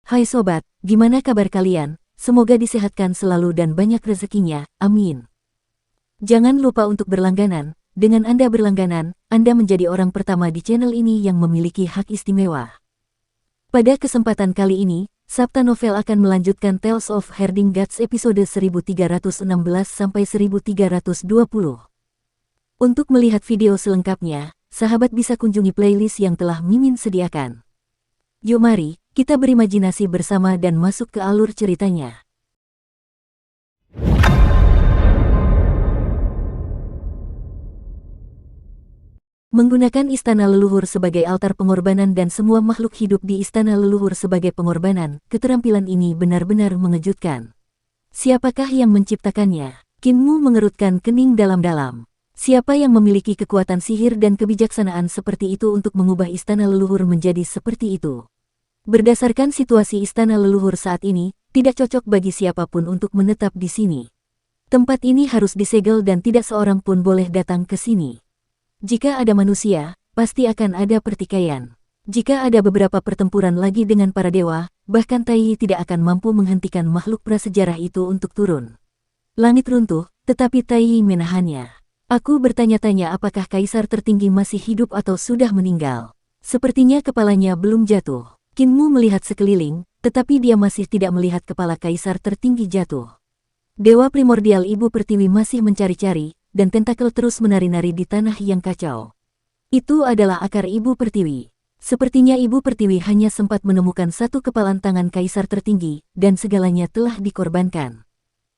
Hai sobat, gimana kabar kalian? Semoga disehatkan selalu dan banyak rezekinya, amin. Jangan lupa untuk berlangganan. Dengan Anda berlangganan, Anda menjadi orang pertama di channel ini yang memiliki hak istimewa. Pada kesempatan kali ini, Sabta Novel akan melanjutkan Tales of Herding Gods episode 1316-1320. Untuk melihat video selengkapnya, sahabat bisa kunjungi playlist yang telah Mimin sediakan. Yuk mari, kita berimajinasi bersama dan masuk ke alur ceritanya. Menggunakan istana leluhur sebagai altar pengorbanan dan semua makhluk hidup di istana leluhur sebagai pengorbanan, keterampilan ini benar-benar mengejutkan. Siapakah yang menciptakannya? Kinmu mengerutkan kening dalam-dalam. Siapa yang memiliki kekuatan sihir dan kebijaksanaan seperti itu untuk mengubah istana leluhur menjadi seperti itu? Berdasarkan situasi istana leluhur saat ini, tidak cocok bagi siapapun untuk menetap di sini. Tempat ini harus disegel dan tidak seorang pun boleh datang ke sini. Jika ada manusia, pasti akan ada pertikaian. Jika ada beberapa pertempuran lagi dengan para dewa, bahkan Tai tidak akan mampu menghentikan makhluk prasejarah itu untuk turun. Langit runtuh, tetapi Tai menahannya. Aku bertanya-tanya apakah kaisar tertinggi masih hidup atau sudah meninggal. Sepertinya kepalanya belum jatuh. Kinmu melihat sekeliling, tetapi dia masih tidak melihat kepala kaisar tertinggi jatuh. Dewa primordial Ibu Pertiwi masih mencari-cari, dan tentakel terus menari-nari di tanah yang kacau. Itu adalah akar Ibu Pertiwi. Sepertinya Ibu Pertiwi hanya sempat menemukan satu kepalan tangan kaisar tertinggi, dan segalanya telah dikorbankan.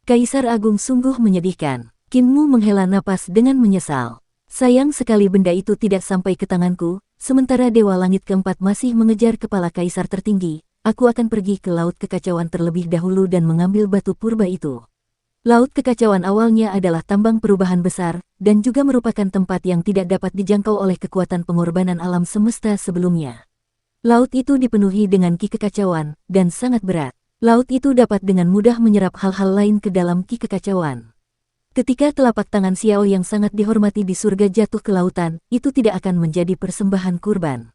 Kaisar Agung sungguh menyedihkan. Kinmu menghela napas dengan menyesal. Sayang sekali benda itu tidak sampai ke tanganku. Sementara Dewa Langit keempat masih mengejar kepala kaisar tertinggi, aku akan pergi ke Laut Kekacauan terlebih dahulu dan mengambil batu purba itu. Laut Kekacauan awalnya adalah tambang perubahan besar, dan juga merupakan tempat yang tidak dapat dijangkau oleh kekuatan pengorbanan alam semesta sebelumnya. Laut itu dipenuhi dengan ki kekacauan, dan sangat berat. Laut itu dapat dengan mudah menyerap hal-hal lain ke dalam ki kekacauan. Ketika telapak tangan Xiao yang sangat dihormati di surga jatuh ke lautan, itu tidak akan menjadi persembahan kurban.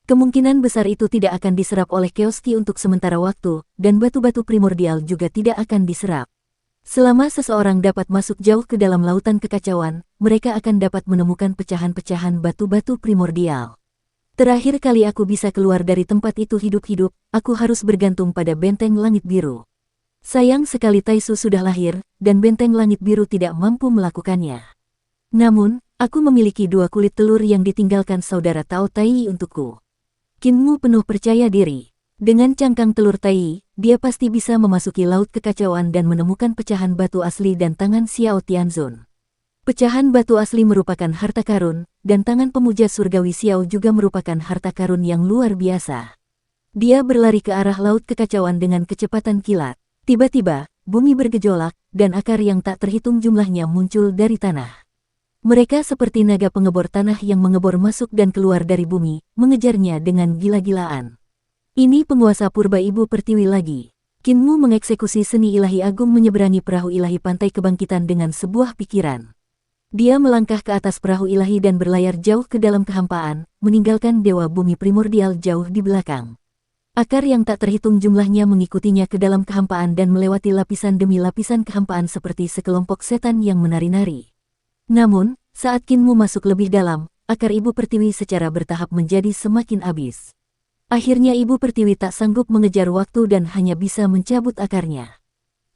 Kemungkinan besar itu tidak akan diserap oleh Chaos Ki untuk sementara waktu, dan batu-batu primordial juga tidak akan diserap. Selama seseorang dapat masuk jauh ke dalam lautan kekacauan, mereka akan dapat menemukan pecahan-pecahan batu-batu primordial. Terakhir kali aku bisa keluar dari tempat itu hidup-hidup, aku harus bergantung pada benteng langit biru. Sayang sekali Taisu sudah lahir, dan benteng langit biru tidak mampu melakukannya. Namun, aku memiliki 2 kulit telur yang ditinggalkan saudara Tao Tai untukku. Kinmu penuh percaya diri. Dengan cangkang telur Tai, dia pasti bisa memasuki Laut Kekacauan dan menemukan pecahan batu asli dan tangan Xiao Tianzun. Pecahan batu asli merupakan harta karun, dan tangan pemuja surgawi Xiao juga merupakan harta karun yang luar biasa. Dia berlari ke arah Laut Kekacauan dengan kecepatan kilat. Tiba-tiba, bumi bergejolak, dan akar yang tak terhitung jumlahnya muncul dari tanah. Mereka seperti naga pengebor tanah yang mengebor masuk dan keluar dari bumi, mengejarnya dengan gila-gilaan. Ini penguasa purba Ibu Pertiwi lagi. Kinmu mengeksekusi seni ilahi agung menyeberangi perahu ilahi pantai kebangkitan dengan sebuah pikiran. Dia melangkah ke atas perahu ilahi dan berlayar jauh ke dalam kehampaan, meninggalkan dewa bumi primordial jauh di belakang. Akar yang tak terhitung jumlahnya mengikutinya ke dalam kehampaan dan melewati lapisan demi lapisan kehampaan seperti sekelompok setan yang menari-nari. Namun, saat Kinmu masuk lebih dalam, akar Ibu Pertiwi secara bertahap menjadi semakin habis. Akhirnya Ibu Pertiwi tak sanggup mengejar waktu dan hanya bisa mencabut akarnya.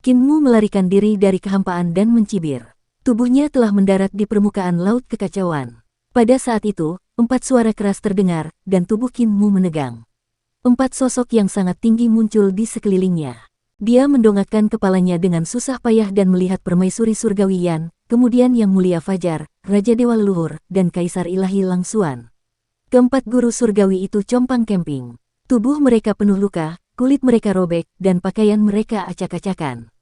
Kinmu melarikan diri dari kehampaan dan mencibir. Tubuhnya telah mendarat di permukaan Laut Kekacauan. Pada saat itu, 4 suara keras terdengar, dan tubuh Kinmu menegang. 4 sosok yang sangat tinggi muncul di sekelilingnya. Dia mendongakkan kepalanya dengan susah payah dan melihat permaisuri surgawi Yan, kemudian Yang Mulia Fajar, Raja Dewa Leluhur, dan Kaisar Ilahi Langsuan. Keempat guru surgawi itu compang-camping. Tubuh mereka penuh luka, kulit mereka robek, dan pakaian mereka acak-acakan.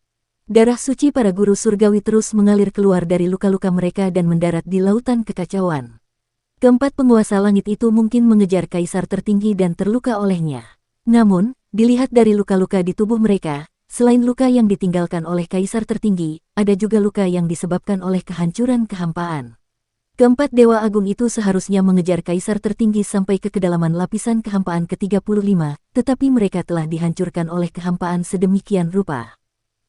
Darah suci para guru surgawi terus mengalir keluar dari luka-luka mereka dan mendarat di lautan kekacauan. Keempat penguasa langit itu mungkin mengejar kaisar tertinggi dan terluka olehnya. Namun, dilihat dari luka-luka di tubuh mereka, selain luka yang ditinggalkan oleh kaisar tertinggi, ada juga luka yang disebabkan oleh kehancuran kehampaan. Keempat Dewa Agung itu seharusnya mengejar Kaisar tertinggi sampai ke kedalaman lapisan kehampaan ke-35, tetapi mereka telah dihancurkan oleh kehampaan sedemikian rupa.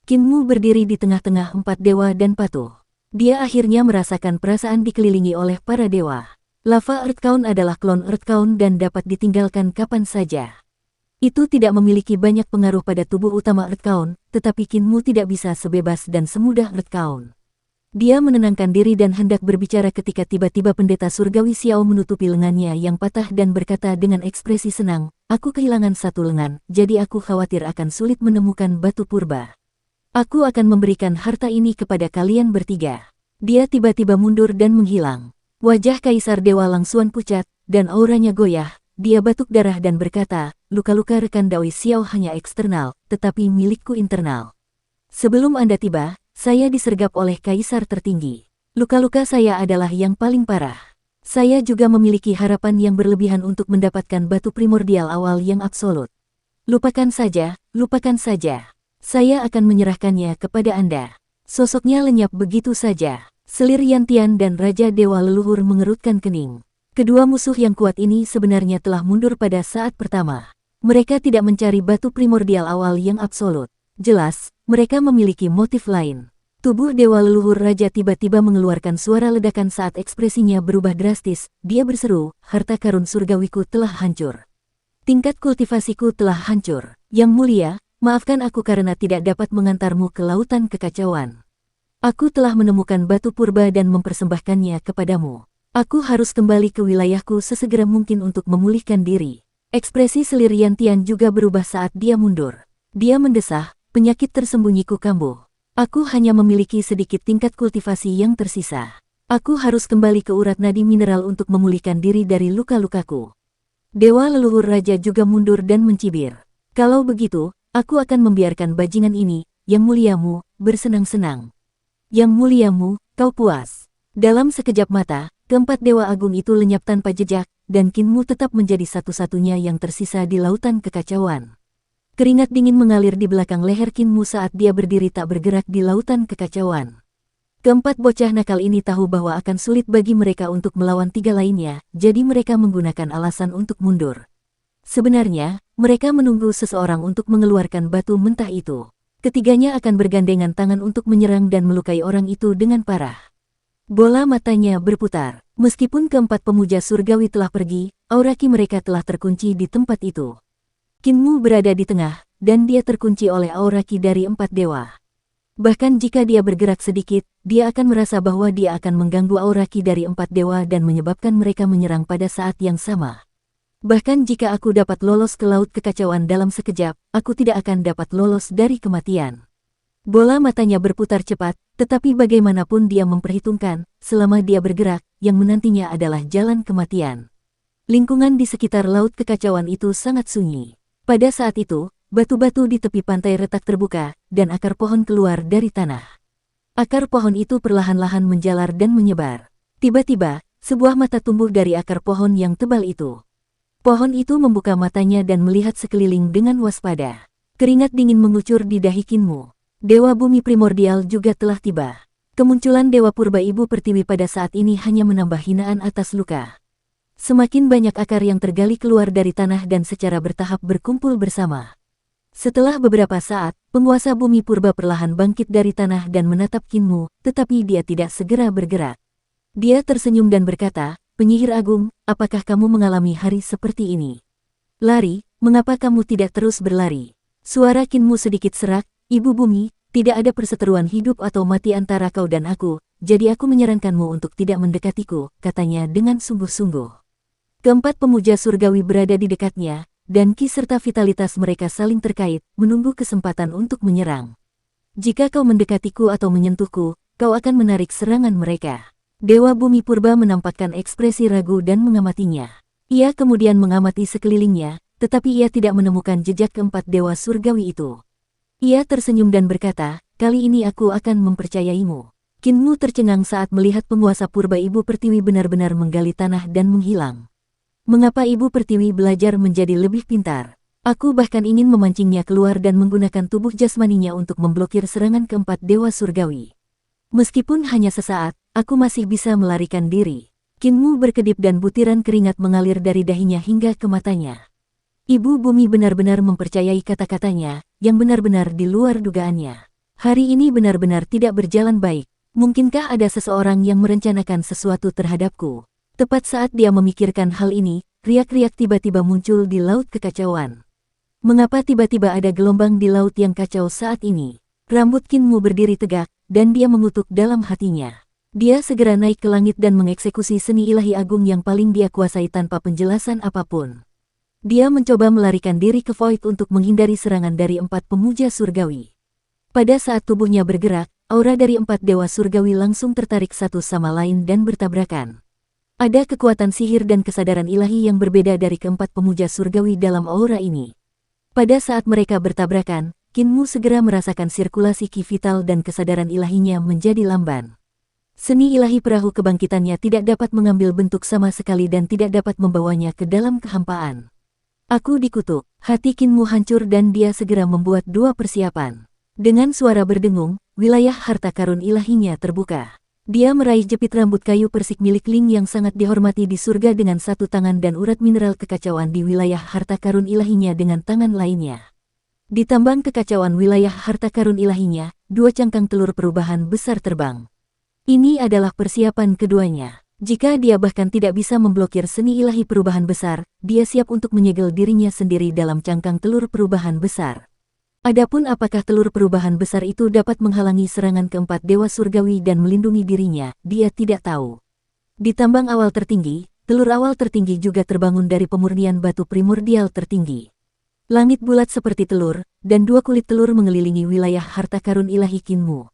Qin Mu berdiri di tengah-tengah empat dewa dan patuh. Dia akhirnya merasakan perasaan dikelilingi oleh para dewa. Lava Earthbound adalah klon Earthbound dan dapat ditinggalkan kapan saja. Itu tidak memiliki banyak pengaruh pada tubuh utama Earthbound, tetapi Qin Mu tidak bisa sebebas dan semudah Earthbound. Dia menenangkan diri dan hendak berbicara ketika tiba-tiba pendeta surgawi Xiao menutupi lengannya yang patah dan berkata dengan ekspresi senang, "Aku kehilangan satu lengan, jadi aku khawatir akan sulit menemukan batu purba. Aku akan memberikan harta ini kepada kalian bertiga." Dia tiba-tiba mundur dan menghilang. Wajah Kaisar Dewa Langsuan pucat, dan auranya goyah. Dia batuk darah dan berkata, "Luka-luka rekan Dao Xiao hanya eksternal, tetapi milikku internal. Sebelum Anda tiba, saya disergap oleh Kaisar tertinggi. Luka-luka saya adalah yang paling parah. Saya juga memiliki harapan yang berlebihan untuk mendapatkan batu primordial awal yang absolut. Lupakan saja, lupakan saja. Saya akan menyerahkannya kepada Anda." Sosoknya lenyap begitu saja. Selir Yantian dan Raja Dewa Leluhur mengerutkan kening. Kedua musuh yang kuat ini sebenarnya telah mundur pada saat pertama. Mereka tidak mencari batu primordial awal yang absolut. Jelas, mereka memiliki motif lain. Tubuh Dewa Leluhur Raja tiba-tiba mengeluarkan suara ledakan saat ekspresinya berubah drastis. Dia berseru, "Harta karun surgawiku telah hancur. Tingkat kultivasiku telah hancur. Yang mulia, maafkan aku karena tidak dapat mengantarmu ke lautan kekacauan. Aku telah menemukan batu purba dan mempersembahkannya kepadamu. Aku harus kembali ke wilayahku sesegera mungkin untuk memulihkan diri." Ekspresi Selir Yantian juga berubah saat dia mundur. Dia mendesah, "Penyakit tersembunyiku kambuh. Aku hanya memiliki sedikit tingkat kultivasi yang tersisa. Aku harus kembali ke urat nadi mineral untuk memulihkan diri dari luka-lukaku." Dewa Leluhur Raja juga mundur dan mencibir. "Kalau begitu, aku akan membiarkan bajingan ini, yang muliamu, bersenang-senang. Yang muliamu, kau puas." Dalam sekejap mata, keempat Dewa Agung itu lenyap tanpa jejak, dan Qin Mu tetap menjadi satu-satunya yang tersisa di lautan kekacauan. Keringat dingin mengalir di belakang leher Qin Mu saat dia berdiri tak bergerak di lautan kekacauan. Keempat bocah nakal ini tahu bahwa akan sulit bagi mereka untuk melawan tiga lainnya, jadi mereka menggunakan alasan untuk mundur. Sebenarnya, mereka menunggu seseorang untuk mengeluarkan batu mentah itu. Ketiganya akan bergandengan tangan untuk menyerang dan melukai orang itu dengan parah. Bola matanya berputar. Meskipun keempat pemuja surgawi telah pergi, aura ki mereka telah terkunci di tempat itu. Qin Mu berada di tengah, dan dia terkunci oleh aura ki dari empat dewa. Bahkan jika dia bergerak sedikit, dia akan merasa bahwa dia akan mengganggu aura ki dari empat dewa dan menyebabkan mereka menyerang pada saat yang sama. Bahkan jika aku dapat lolos ke laut kekacauan dalam sekejap, aku tidak akan dapat lolos dari kematian. Bola matanya berputar cepat, tetapi bagaimanapun dia memperhitungkan, selama dia bergerak, yang menantinya adalah jalan kematian. Lingkungan di sekitar laut kekacauan itu sangat sunyi. Pada saat itu, batu-batu di tepi pantai retak terbuka, dan akar pohon keluar dari tanah. Akar pohon itu perlahan-lahan menjalar dan menyebar. Tiba-tiba, sebuah mata tumbuh dari akar pohon yang tebal itu. Pohon itu membuka matanya dan melihat sekeliling dengan waspada. Keringat dingin mengucur di dahi Qin Mu. Dewa bumi primordial juga telah tiba. Kemunculan Dewa Purba Ibu Pertiwi pada saat ini hanya menambah hinaan atas luka. Semakin banyak akar yang tergali keluar dari tanah dan secara bertahap berkumpul bersama. Setelah beberapa saat, penguasa bumi purba perlahan bangkit dari tanah dan menatap Qin Mu, tetapi dia tidak segera bergerak. Dia tersenyum dan berkata, "Penyihir Agung, apakah kamu mengalami hari seperti ini? Lari, mengapa kamu tidak terus berlari?" Suara Qin Mu sedikit serak, "Ibu Bumi, tidak ada perseteruan hidup atau mati antara kau dan aku, jadi aku menyarankanmu untuk tidak mendekatiku," katanya dengan sungguh-sungguh. Keempat pemuja surgawi berada di dekatnya, dan ki serta vitalitas mereka saling terkait, menunggu kesempatan untuk menyerang. "Jika kau mendekatiku atau menyentuhku, kau akan menarik serangan mereka." Dewa Bumi Purba menampakkan ekspresi ragu dan mengamatinya. Ia kemudian mengamati sekelilingnya, tetapi ia tidak menemukan jejak keempat dewa surgawi itu. Ia tersenyum dan berkata, "Kali ini aku akan mempercayaimu." Qin Mu tercengang saat melihat penguasa Purba Ibu Pertiwi benar-benar menggali tanah dan menghilang. "Mengapa Ibu Pertiwi belajar menjadi lebih pintar? Aku bahkan ingin memancingnya keluar dan menggunakan tubuh jasmaninya untuk memblokir serangan keempat dewa surgawi." Meskipun hanya sesaat, aku masih bisa melarikan diri. Qin Mu berkedip dan butiran keringat mengalir dari dahinya hingga ke matanya. Ibu Bumi benar-benar mempercayai kata-katanya, yang benar-benar di luar dugaannya. Hari ini benar-benar tidak berjalan baik. Mungkinkah ada seseorang yang merencanakan sesuatu terhadapku? Tepat saat dia memikirkan hal ini, riak-riak tiba-tiba muncul di laut kekacauan. Mengapa tiba-tiba ada gelombang di laut yang kacau saat ini? Rambut Qin Mu berdiri tegak, dan dia mengutuk dalam hatinya. Dia segera naik ke langit dan mengeksekusi seni ilahi agung yang paling dia kuasai tanpa penjelasan apapun. Dia mencoba melarikan diri ke Void untuk menghindari serangan dari 4 pemuja surgawi. Pada saat tubuhnya bergerak, aura dari 4 dewa surgawi langsung tertarik satu sama lain dan bertabrakan. Ada kekuatan sihir dan kesadaran ilahi yang berbeda dari keempat pemuja surgawi dalam aura ini. Pada saat mereka bertabrakan, Qin Mu segera merasakan sirkulasi ki vital dan kesadaran ilahinya menjadi lamban. Seni ilahi perahu kebangkitannya tidak dapat mengambil bentuk sama sekali dan tidak dapat membawanya ke dalam kehampaan. Aku dikutuk, hati Qin Mu hancur dan dia segera membuat 2 persiapan. Dengan suara berdengung, wilayah harta karun ilahinya terbuka. Dia meraih jepit rambut kayu persik milik Ling yang sangat dihormati di surga dengan satu tangan dan urat mineral kekacauan di wilayah harta karun ilahinya dengan tangan lainnya. Di tambang kekacauan wilayah harta karun ilahinya, 2 cangkang telur perubahan besar terbang. Ini adalah persiapan keduanya. Jika dia bahkan tidak bisa memblokir seni ilahi perubahan besar, dia siap untuk menyegel dirinya sendiri dalam cangkang telur perubahan besar. Adapun apakah telur perubahan besar itu dapat menghalangi serangan keempat dewa surgawi dan melindungi dirinya, dia tidak tahu. Di tambang awal tertinggi, telur awal tertinggi juga terbangun dari pemurnian batu primordial tertinggi. Langit bulat seperti telur, dan 2 kulit telur mengelilingi wilayah harta karun ilahi Qin Mu.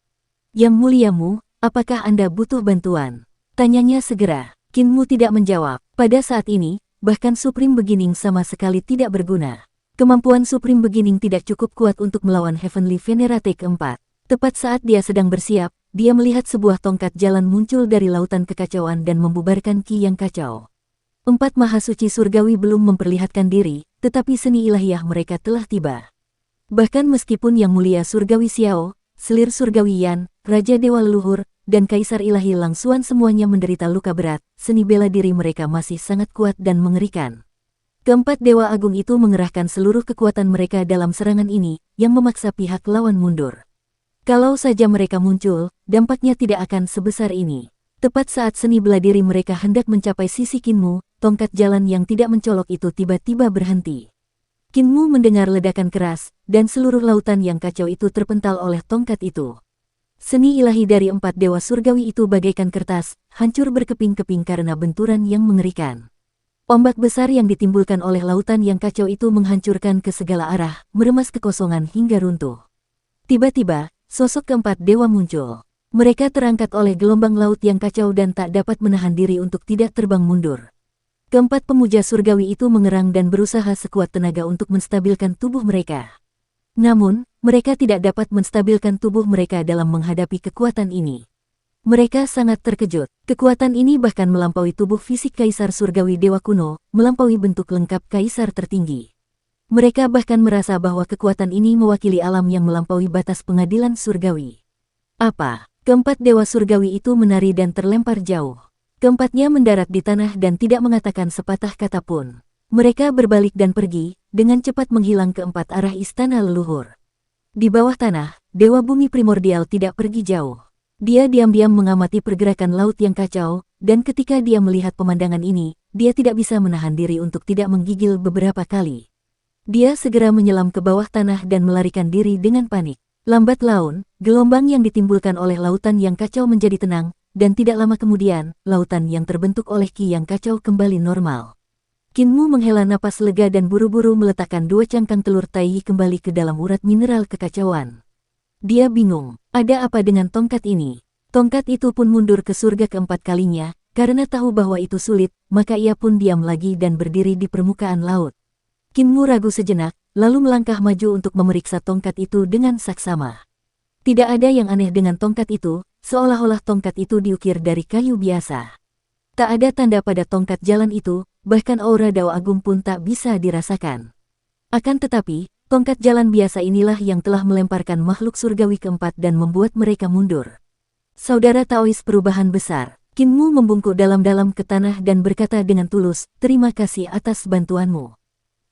Yang muliamu, apakah Anda butuh bantuan? Tanyanya segera. Qin Mu tidak menjawab. Pada saat ini, bahkan Supreme Beginning sama sekali tidak berguna. Kemampuan Supreme Beginning tidak cukup kuat untuk melawan Heavenly Venerate keempat. Tepat saat dia sedang bersiap, dia melihat sebuah tongkat jalan muncul dari lautan kekacauan dan membubarkan ki yang kacau. 4 mahasuci surgawi belum memperlihatkan diri, tetapi seni ilahiyah mereka telah tiba. Bahkan meskipun Yang Mulia Surgawi Xiao, Selir Surgawi Yan, Raja Dewa Leluhur, dan Kaisar Ilahi Langsuan semuanya menderita luka berat, seni bela diri mereka masih sangat kuat dan mengerikan. Keempat Dewa Agung itu mengerahkan seluruh kekuatan mereka dalam serangan ini, yang memaksa pihak lawan mundur. Kalau saja mereka muncul, dampaknya tidak akan sebesar ini. Tepat saat seni bela diri mereka hendak mencapai sisi Qin Mu, tongkat jalan yang tidak mencolok itu tiba-tiba berhenti. Qin Mu mendengar ledakan keras, dan seluruh lautan yang kacau itu terpental oleh tongkat itu. Seni ilahi dari 4 dewa surgawi itu bagaikan kertas, hancur berkeping-keping karena benturan yang mengerikan. Ombak besar yang ditimbulkan oleh lautan yang kacau itu menghancurkan ke segala arah, meremas kekosongan hingga runtuh. Tiba-tiba, sosok keempat dewa muncul. Mereka terangkat oleh gelombang laut yang kacau dan tak dapat menahan diri untuk tidak terbang mundur. Keempat pemuja surgawi itu mengerang dan berusaha sekuat tenaga untuk menstabilkan tubuh mereka. Namun, mereka tidak dapat menstabilkan tubuh mereka dalam menghadapi kekuatan ini. Mereka sangat terkejut. Kekuatan ini bahkan melampaui tubuh fisik Kaisar Surgawi Dewa Kuno, melampaui bentuk lengkap Kaisar tertinggi. Mereka bahkan merasa bahwa kekuatan ini mewakili alam yang melampaui batas pengadilan surgawi. Apa? Keempat dewa surgawi itu menari dan terlempar jauh. Keempatnya mendarat di tanah dan tidak mengatakan sepatah kata pun. Mereka berbalik dan pergi, dengan cepat menghilang ke 4 arah istana leluhur. Di bawah tanah, Dewa Bumi Primordial tidak pergi jauh. Dia diam-diam mengamati pergerakan laut yang kacau, dan ketika dia melihat pemandangan ini, dia tidak bisa menahan diri untuk tidak menggigil beberapa kali. Dia segera menyelam ke bawah tanah dan melarikan diri dengan panik. Lambat laun, gelombang yang ditimbulkan oleh lautan yang kacau menjadi tenang, dan tidak lama kemudian, lautan yang terbentuk oleh ki yang kacau kembali normal. Qin Mu menghela napas lega dan buru-buru meletakkan 2 cangkang telur taiyi kembali ke dalam urat mineral kekacauan. Dia bingung, ada apa dengan tongkat ini? Tongkat itu pun mundur ke surga keempat kalinya, karena tahu bahwa itu sulit, maka ia pun diam lagi dan berdiri di permukaan laut. Qin Mu ragu sejenak, lalu melangkah maju untuk memeriksa tongkat itu dengan saksama. Tidak ada yang aneh dengan tongkat itu, seolah-olah tongkat itu diukir dari kayu biasa. Tak ada tanda pada tongkat jalan itu, bahkan aura Dao Agung pun tak bisa dirasakan. Akan tetapi, tongkat jalan biasa inilah yang telah melemparkan makhluk surgawi keempat dan membuat mereka mundur. Saudara Taois perubahan besar. Qin Mu membungkuk dalam-dalam ke tanah dan berkata dengan tulus, terima kasih atas bantuanmu.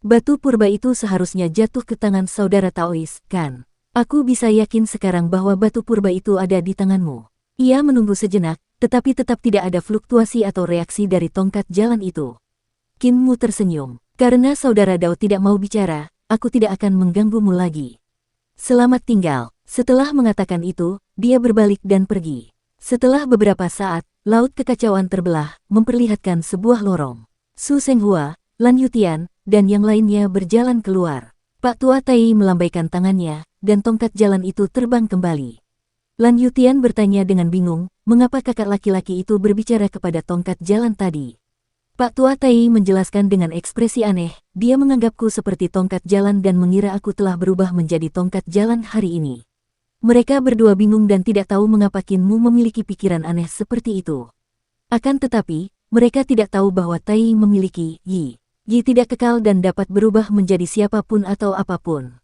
Batu purba itu seharusnya jatuh ke tangan saudara Taois, kan? Aku bisa yakin sekarang bahwa batu purba itu ada di tanganmu. Ia menunggu sejenak, tetapi tetap tidak ada fluktuasi atau reaksi dari tongkat jalan itu. Qin Mu tersenyum. Karena saudara Dao tidak mau bicara, aku tidak akan mengganggumu lagi. Selamat tinggal. Setelah mengatakan itu, dia berbalik dan pergi. Setelah beberapa saat, laut kekacauan terbelah, memperlihatkan sebuah lorong. Su Senghua, Lan Yutian, dan yang lainnya berjalan keluar. Pak Tua Tai melambaikan tangannya, dan tongkat jalan itu terbang kembali. Lan Yutian bertanya dengan bingung, mengapa kakak laki-laki itu berbicara kepada tongkat jalan tadi. Pak Tua Tai menjelaskan dengan ekspresi aneh, dia menganggapku seperti tongkat jalan dan mengira aku telah berubah menjadi tongkat jalan hari ini. Mereka berdua bingung dan tidak tahu mengapa Qin Mu memiliki pikiran aneh seperti itu. Akan tetapi, mereka tidak tahu bahwa Tai memiliki Yi. Yi tidak kekal dan dapat berubah menjadi siapapun atau apapun.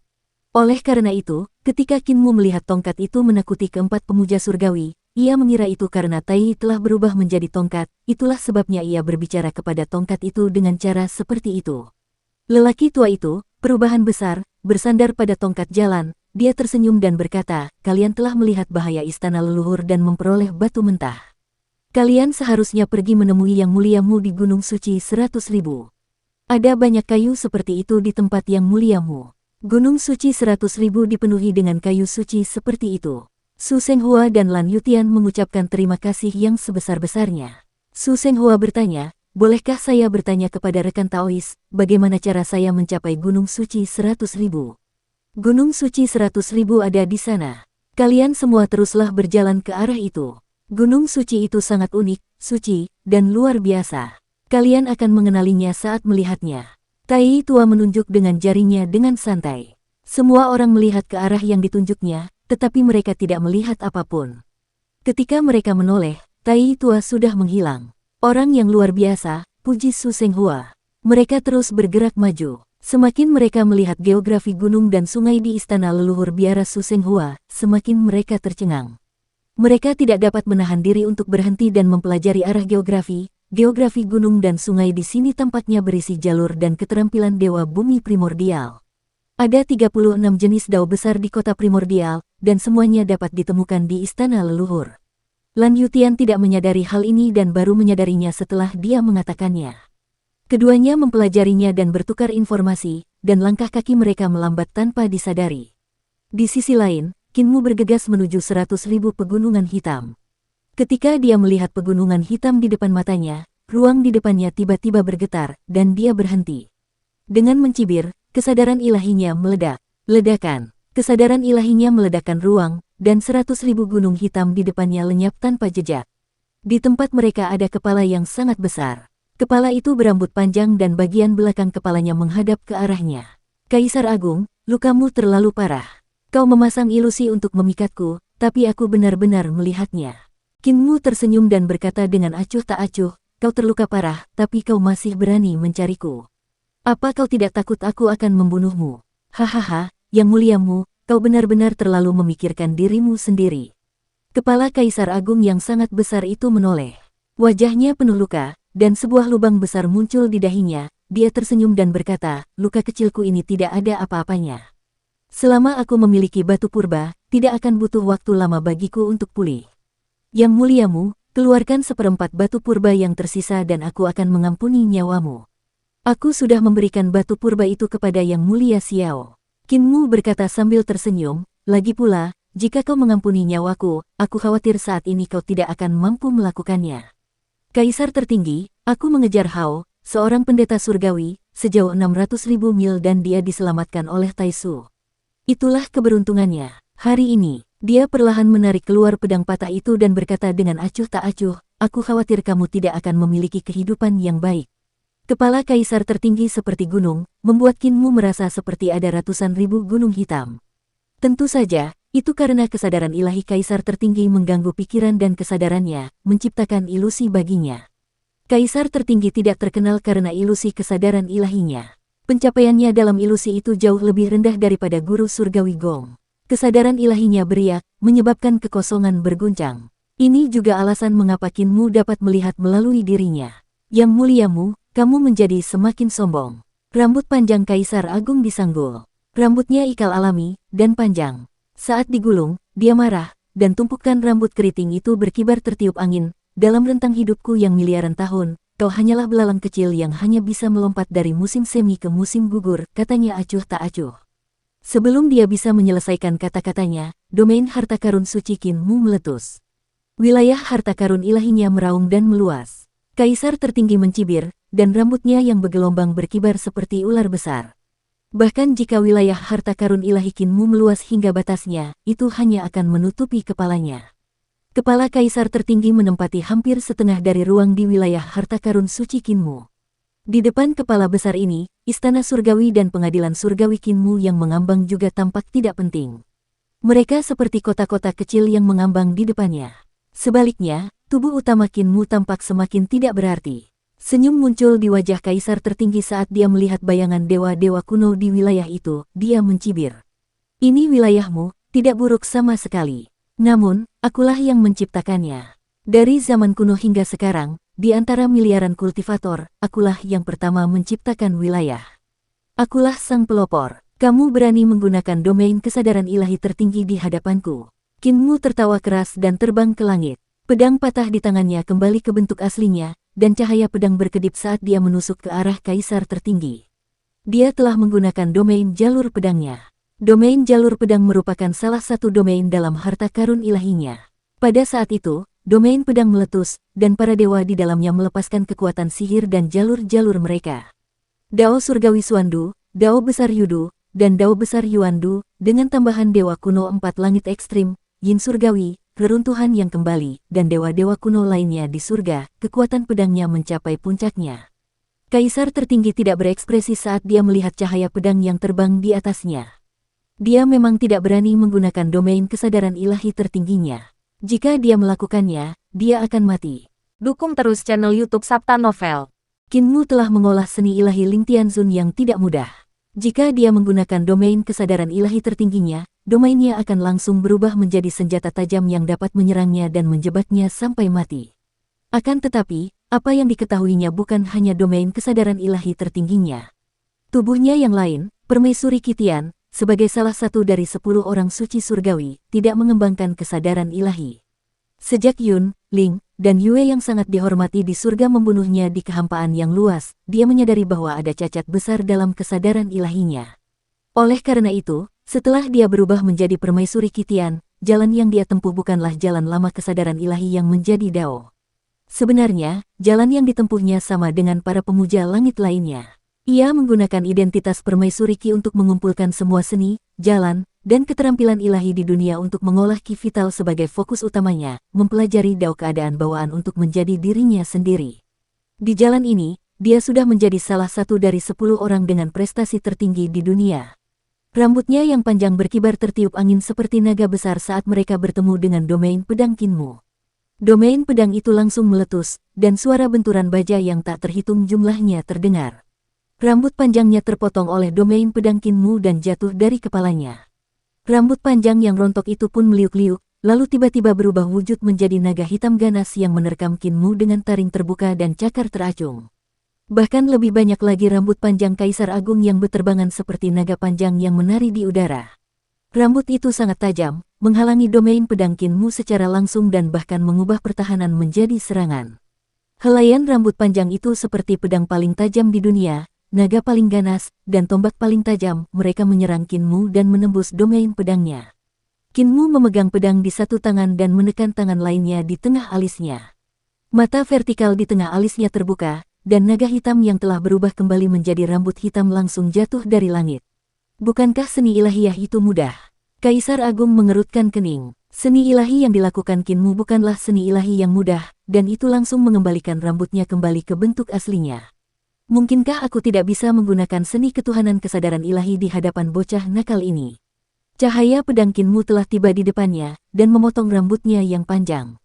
Oleh karena itu, ketika Qin Mu melihat tongkat itu menakuti keempat pemuja surgawi, ia mengira itu karena Tai telah berubah menjadi tongkat, itulah sebabnya ia berbicara kepada tongkat itu dengan cara seperti itu. Lelaki tua itu, perubahan besar, bersandar pada tongkat jalan, dia tersenyum dan berkata, kalian telah melihat bahaya istana leluhur dan memperoleh batu mentah. Kalian seharusnya pergi menemui Yang Muliamu di Gunung Suci 100.000. Ada banyak kayu seperti itu di tempat Yang Muliamu. Gunung Suci 100.000 dipenuhi dengan kayu suci seperti itu. Su Senghua dan Lan Yutian mengucapkan terima kasih yang sebesar-besarnya. Su Senghua bertanya, bolehkah saya bertanya kepada rekan Taois, bagaimana cara saya mencapai Gunung Suci 100.000? Gunung Suci 100.000 ada di sana. Kalian semua teruslah berjalan ke arah itu. Gunung Suci itu sangat unik, suci, dan luar biasa. Kalian akan mengenalinya saat melihatnya. Tai tua menunjuk dengan jarinya dengan santai. Semua orang melihat ke arah yang ditunjuknya, tetapi mereka tidak melihat apapun. Ketika mereka menoleh, Tai tua sudah menghilang. Orang yang luar biasa, puji Su Senghua. Mereka terus bergerak maju. Semakin mereka melihat geografi gunung dan sungai di istana leluhur biara Su Senghua, semakin mereka tercengang. Mereka tidak dapat menahan diri untuk berhenti dan mempelajari arah geografi. Geografi gunung dan sungai di sini tampaknya berisi jalur dan keterampilan dewa bumi primordial. Ada 36 jenis dao besar di kota primordial, dan semuanya dapat ditemukan di istana leluhur. Lan Yutian tidak menyadari hal ini dan baru menyadarinya setelah dia mengatakannya. Keduanya mempelajarinya dan bertukar informasi, dan langkah kaki mereka melambat tanpa disadari. Di sisi lain, Qin Mu bergegas menuju 100.000 pegunungan hitam. Ketika dia melihat pegunungan hitam di depan matanya, ruang di depannya tiba-tiba bergetar, dan dia berhenti. Dengan mencibir, kesadaran ilahinya meledak. Ledakan. Kesadaran ilahinya meledakkan ruang, dan 100.000 gunung hitam di depannya lenyap tanpa jejak. Di tempat mereka ada kepala yang sangat besar. Kepala itu berambut panjang dan bagian belakang kepalanya menghadap ke arahnya. Kaisar Agung, lukamu terlalu parah. Kau memasang ilusi untuk memikatku, tapi aku benar-benar melihatnya. Qin Mu tersenyum dan berkata dengan acuh tak acuh, kau terluka parah, tapi kau masih berani mencariku. Apa kau tidak takut aku akan membunuhmu? Hahaha, Yang Muliamu, kau benar-benar terlalu memikirkan dirimu sendiri. Kepala Kaisar Agung yang sangat besar itu menoleh. Wajahnya penuh luka, dan sebuah lubang besar muncul di dahinya. Dia tersenyum dan berkata, luka kecilku ini tidak ada apa-apanya. Selama aku memiliki batu purba, tidak akan butuh waktu lama bagiku untuk pulih. Yang Muliamu, keluarkan seperempat batu purba yang tersisa dan aku akan mengampuni nyawamu. Aku sudah memberikan batu purba itu kepada Yang Mulia Xiao. Qin Mu berkata sambil tersenyum, lagi pula, jika kau mengampuni nyawaku, aku khawatir saat ini kau tidak akan mampu melakukannya. Kaisar tertinggi, aku mengejar Hao, seorang pendeta surgawi, sejauh 600.000 mil dan dia diselamatkan oleh Taisu. Itulah keberuntungannya. Hari ini, dia perlahan menarik keluar pedang patah itu dan berkata dengan acuh tak acuh, aku khawatir kamu tidak akan memiliki kehidupan yang baik. Kepala kaisar tertinggi seperti gunung, membuat Qin Mu merasa seperti ada ratusan ribu gunung hitam. Tentu saja, itu karena kesadaran ilahi kaisar tertinggi mengganggu pikiran dan kesadarannya, menciptakan ilusi baginya. Kaisar tertinggi tidak terkenal karena ilusi kesadaran ilahinya. Pencapaiannya dalam ilusi itu jauh lebih rendah daripada guru surgawi Gong. Kesadaran ilahinya beriak, menyebabkan kekosongan berguncang. Ini juga alasan mengapa Kinmu dapat melihat melalui dirinya. Yang muliamu, kamu menjadi semakin sombong. Rambut panjang Kaisar Agung disanggul. Rambutnya ikal alami dan panjang. Saat digulung, dia marah, dan tumpukan rambut keriting itu berkibar tertiup angin. Dalam rentang hidupku yang miliaran tahun, kau hanyalah belalang kecil yang hanya bisa melompat dari musim semi ke musim gugur, katanya acuh tak acuh. Sebelum dia bisa menyelesaikan kata-katanya, domain harta karun suci Kinmu meletus. Wilayah harta karun ilahinya meraung dan meluas. Kaisar tertinggi mencibir, dan rambutnya yang bergelombang berkibar seperti ular besar. Bahkan jika wilayah harta karun ilahi Kinmu meluas hingga batasnya, itu hanya akan menutupi kepalanya. Kepala Kaisar tertinggi menempati hampir setengah dari ruang di wilayah harta karun suci Kinmu. Di depan kepala besar ini, istana surgawi dan pengadilan surgawi Kinmu yang mengambang juga tampak tidak penting. Mereka seperti kota-kota kecil yang mengambang di depannya. Sebaliknya, tubuh utama Kinmu tampak semakin tidak berarti. Senyum muncul di wajah Kaisar tertinggi saat dia melihat bayangan dewa-dewa kuno di wilayah itu. Dia mencibir. Ini wilayahmu, tidak buruk sama sekali. Namun, akulah yang menciptakannya. Dari zaman kuno hingga sekarang, di antara miliaran kultivator, akulah yang pertama menciptakan wilayah. Akulah sang pelopor. Kamu berani menggunakan domain kesadaran ilahi tertinggi di hadapanku. Kinmu tertawa keras dan terbang ke langit. Pedang patah di tangannya kembali ke bentuk aslinya, dan cahaya pedang berkedip saat dia menusuk ke arah Kaisar tertinggi. Dia telah menggunakan domain jalur pedangnya. Domain jalur pedang merupakan salah satu domain dalam harta karun ilahinya. Pada saat itu, domain pedang meletus, dan para dewa di dalamnya melepaskan kekuatan sihir dan jalur-jalur mereka. Dao Surgawi Suandu, Dao Besar Yudu, dan Dao Besar Yuandu, dengan tambahan dewa kuno empat langit ekstrim, Yin Surgawi, reruntuhan yang kembali, dan dewa-dewa kuno lainnya di surga, kekuatan pedangnya mencapai puncaknya. Kaisar tertinggi tidak berekspresi saat dia melihat cahaya pedang yang terbang di atasnya. Dia memang tidak berani menggunakan domain kesadaran ilahi tertingginya. Jika dia melakukannya, dia akan mati. Dukung terus channel YouTube Sabta Novel. Kinmu telah mengolah seni ilahi Ling Tianzun yang tidak mudah. Jika dia menggunakan domain kesadaran ilahi tertingginya, domainnya akan langsung berubah menjadi senjata tajam yang dapat menyerangnya dan menjebaknya sampai mati. Akan tetapi, apa yang diketahuinya bukan hanya domain kesadaran ilahi tertingginya. Tubuhnya yang lain, Permaisuri Kitian, sebagai salah satu dari 10 orang suci surgawi, tidak mengembangkan kesadaran ilahi. Sejak Yun, Ling, dan Yue yang sangat dihormati di surga membunuhnya di kehampaan yang luas, dia menyadari bahwa ada cacat besar dalam kesadaran ilahinya. Oleh karena itu, setelah dia berubah menjadi Permaisuri Kitian, jalan yang dia tempuh bukanlah jalan lama kesadaran ilahi yang menjadi Dao. Sebenarnya, jalan yang ditempuhnya sama dengan para pemuja langit lainnya. Ia menggunakan identitas Permaisuri Ki untuk mengumpulkan semua seni, jalan, dan keterampilan ilahi di dunia untuk mengolah ki vital sebagai fokus utamanya, mempelajari Dao keadaan bawaan untuk menjadi dirinya sendiri. Di jalan ini, dia sudah menjadi salah satu dari 10 orang dengan prestasi tertinggi di dunia. Rambutnya yang panjang berkibar tertiup angin seperti naga besar saat mereka bertemu dengan domain pedang Kinmu. Domain pedang itu langsung meletus, dan suara benturan baja yang tak terhitung jumlahnya terdengar. Rambut panjangnya terpotong oleh domain pedang Kinmu dan jatuh dari kepalanya. Rambut panjang yang rontok itu pun meliuk-liuk, lalu tiba-tiba berubah wujud menjadi naga hitam ganas yang menerkam Kinmu dengan taring terbuka dan cakar teracung. Bahkan lebih banyak lagi rambut panjang Kaisar Agung yang berterbangan seperti naga panjang yang menari di udara. Rambut itu sangat tajam, menghalangi domain pedang Kinmu secara langsung dan bahkan mengubah pertahanan menjadi serangan. Helaian rambut panjang itu seperti pedang paling tajam di dunia, naga paling ganas, dan tombak paling tajam. Mereka menyerang Kinmu dan menembus domain pedangnya. Kinmu memegang pedang di satu tangan dan menekan tangan lainnya di tengah alisnya. Mata vertikal di tengah alisnya terbuka, dan naga hitam yang telah berubah kembali menjadi rambut hitam langsung jatuh dari langit. Bukankah seni ilahiyah itu mudah? Kaisar Agung mengerutkan kening. Seni ilahi yang dilakukan Kinmu bukanlah seni ilahi yang mudah, dan itu langsung mengembalikan rambutnya kembali ke bentuk aslinya. Mungkinkah aku tidak bisa menggunakan seni ketuhanan kesadaran ilahi di hadapan bocah nakal ini? Cahaya pedang Kinmu telah tiba di depannya, dan memotong rambutnya yang panjang.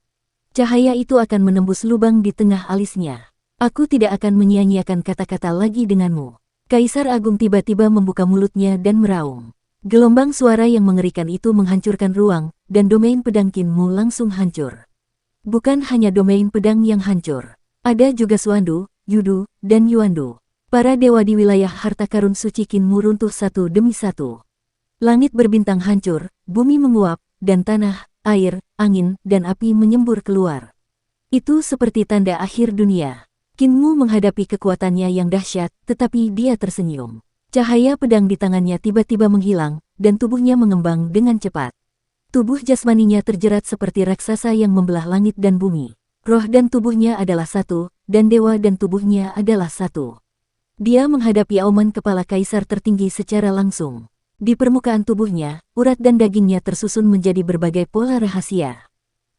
Cahaya itu akan menembus lubang di tengah alisnya. Aku tidak akan menyia-nyiakan kata-kata lagi denganmu. Kaisar Agung tiba-tiba membuka mulutnya dan meraung. Gelombang suara yang mengerikan itu menghancurkan ruang, dan domain pedang Kinmu langsung hancur. Bukan hanya domain pedang yang hancur. Ada juga Suandu, Yudu, dan Yuandu. Para dewa di wilayah harta karun suci Kinmu runtuh satu demi satu. Langit berbintang hancur, bumi menguap, dan tanah, air, angin, dan api menyembur keluar. Itu seperti tanda akhir dunia. Kinmu menghadapi kekuatannya yang dahsyat, tetapi dia tersenyum. Cahaya pedang di tangannya tiba-tiba menghilang, dan tubuhnya mengembang dengan cepat. Tubuh jasmaninya terjerat seperti raksasa yang membelah langit dan bumi. Roh dan tubuhnya adalah satu, dan dewa dan tubuhnya adalah satu. Dia menghadapi auman kepala kaisar tertinggi secara langsung. Di permukaan tubuhnya, urat dan dagingnya tersusun menjadi berbagai pola rahasia.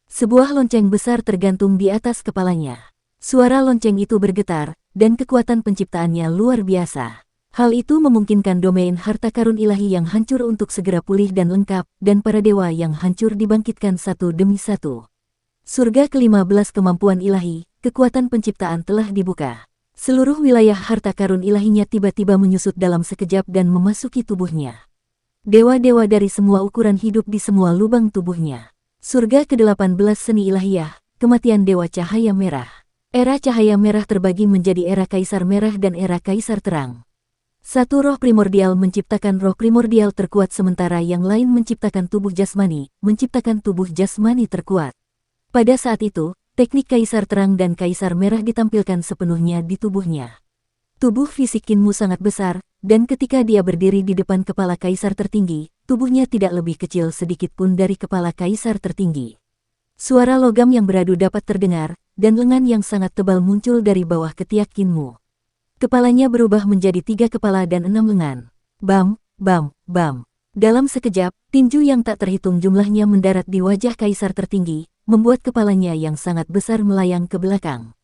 Sebuah lonceng besar tergantung di atas kepalanya. Suara lonceng itu bergetar, dan kekuatan penciptaannya luar biasa. Hal itu memungkinkan domain harta karun ilahi yang hancur untuk segera pulih dan lengkap, dan para dewa yang hancur dibangkitkan satu demi satu. Surga ke-15 kemampuan ilahi, kekuatan penciptaan telah dibuka. Seluruh wilayah harta karun ilahinya tiba-tiba menyusut dalam sekejap dan memasuki tubuhnya. Dewa-dewa dari semua ukuran hidup di semua lubang tubuhnya. Surga ke-18 seni ilahiyah, kematian dewa cahaya merah. Era cahaya merah terbagi menjadi era kaisar merah dan era kaisar terang. Satu roh primordial menciptakan roh primordial terkuat sementara yang lain menciptakan tubuh jasmani terkuat. Pada saat itu, teknik kaisar terang dan kaisar merah ditampilkan sepenuhnya di tubuhnya. Tubuh fisik Kinmu sangat besar, dan ketika dia berdiri di depan kepala kaisar tertinggi, tubuhnya tidak lebih kecil sedikit pun dari kepala kaisar tertinggi. Suara logam yang beradu dapat terdengar, dan lengan yang sangat tebal muncul dari bawah ketiak Kinmu. Kepalanya berubah menjadi 3 kepala dan 6 lengan. Bam, bam, bam. Dalam sekejap, tinju yang tak terhitung jumlahnya mendarat di wajah kaisar tertinggi, membuat kepalanya yang sangat besar melayang ke belakang.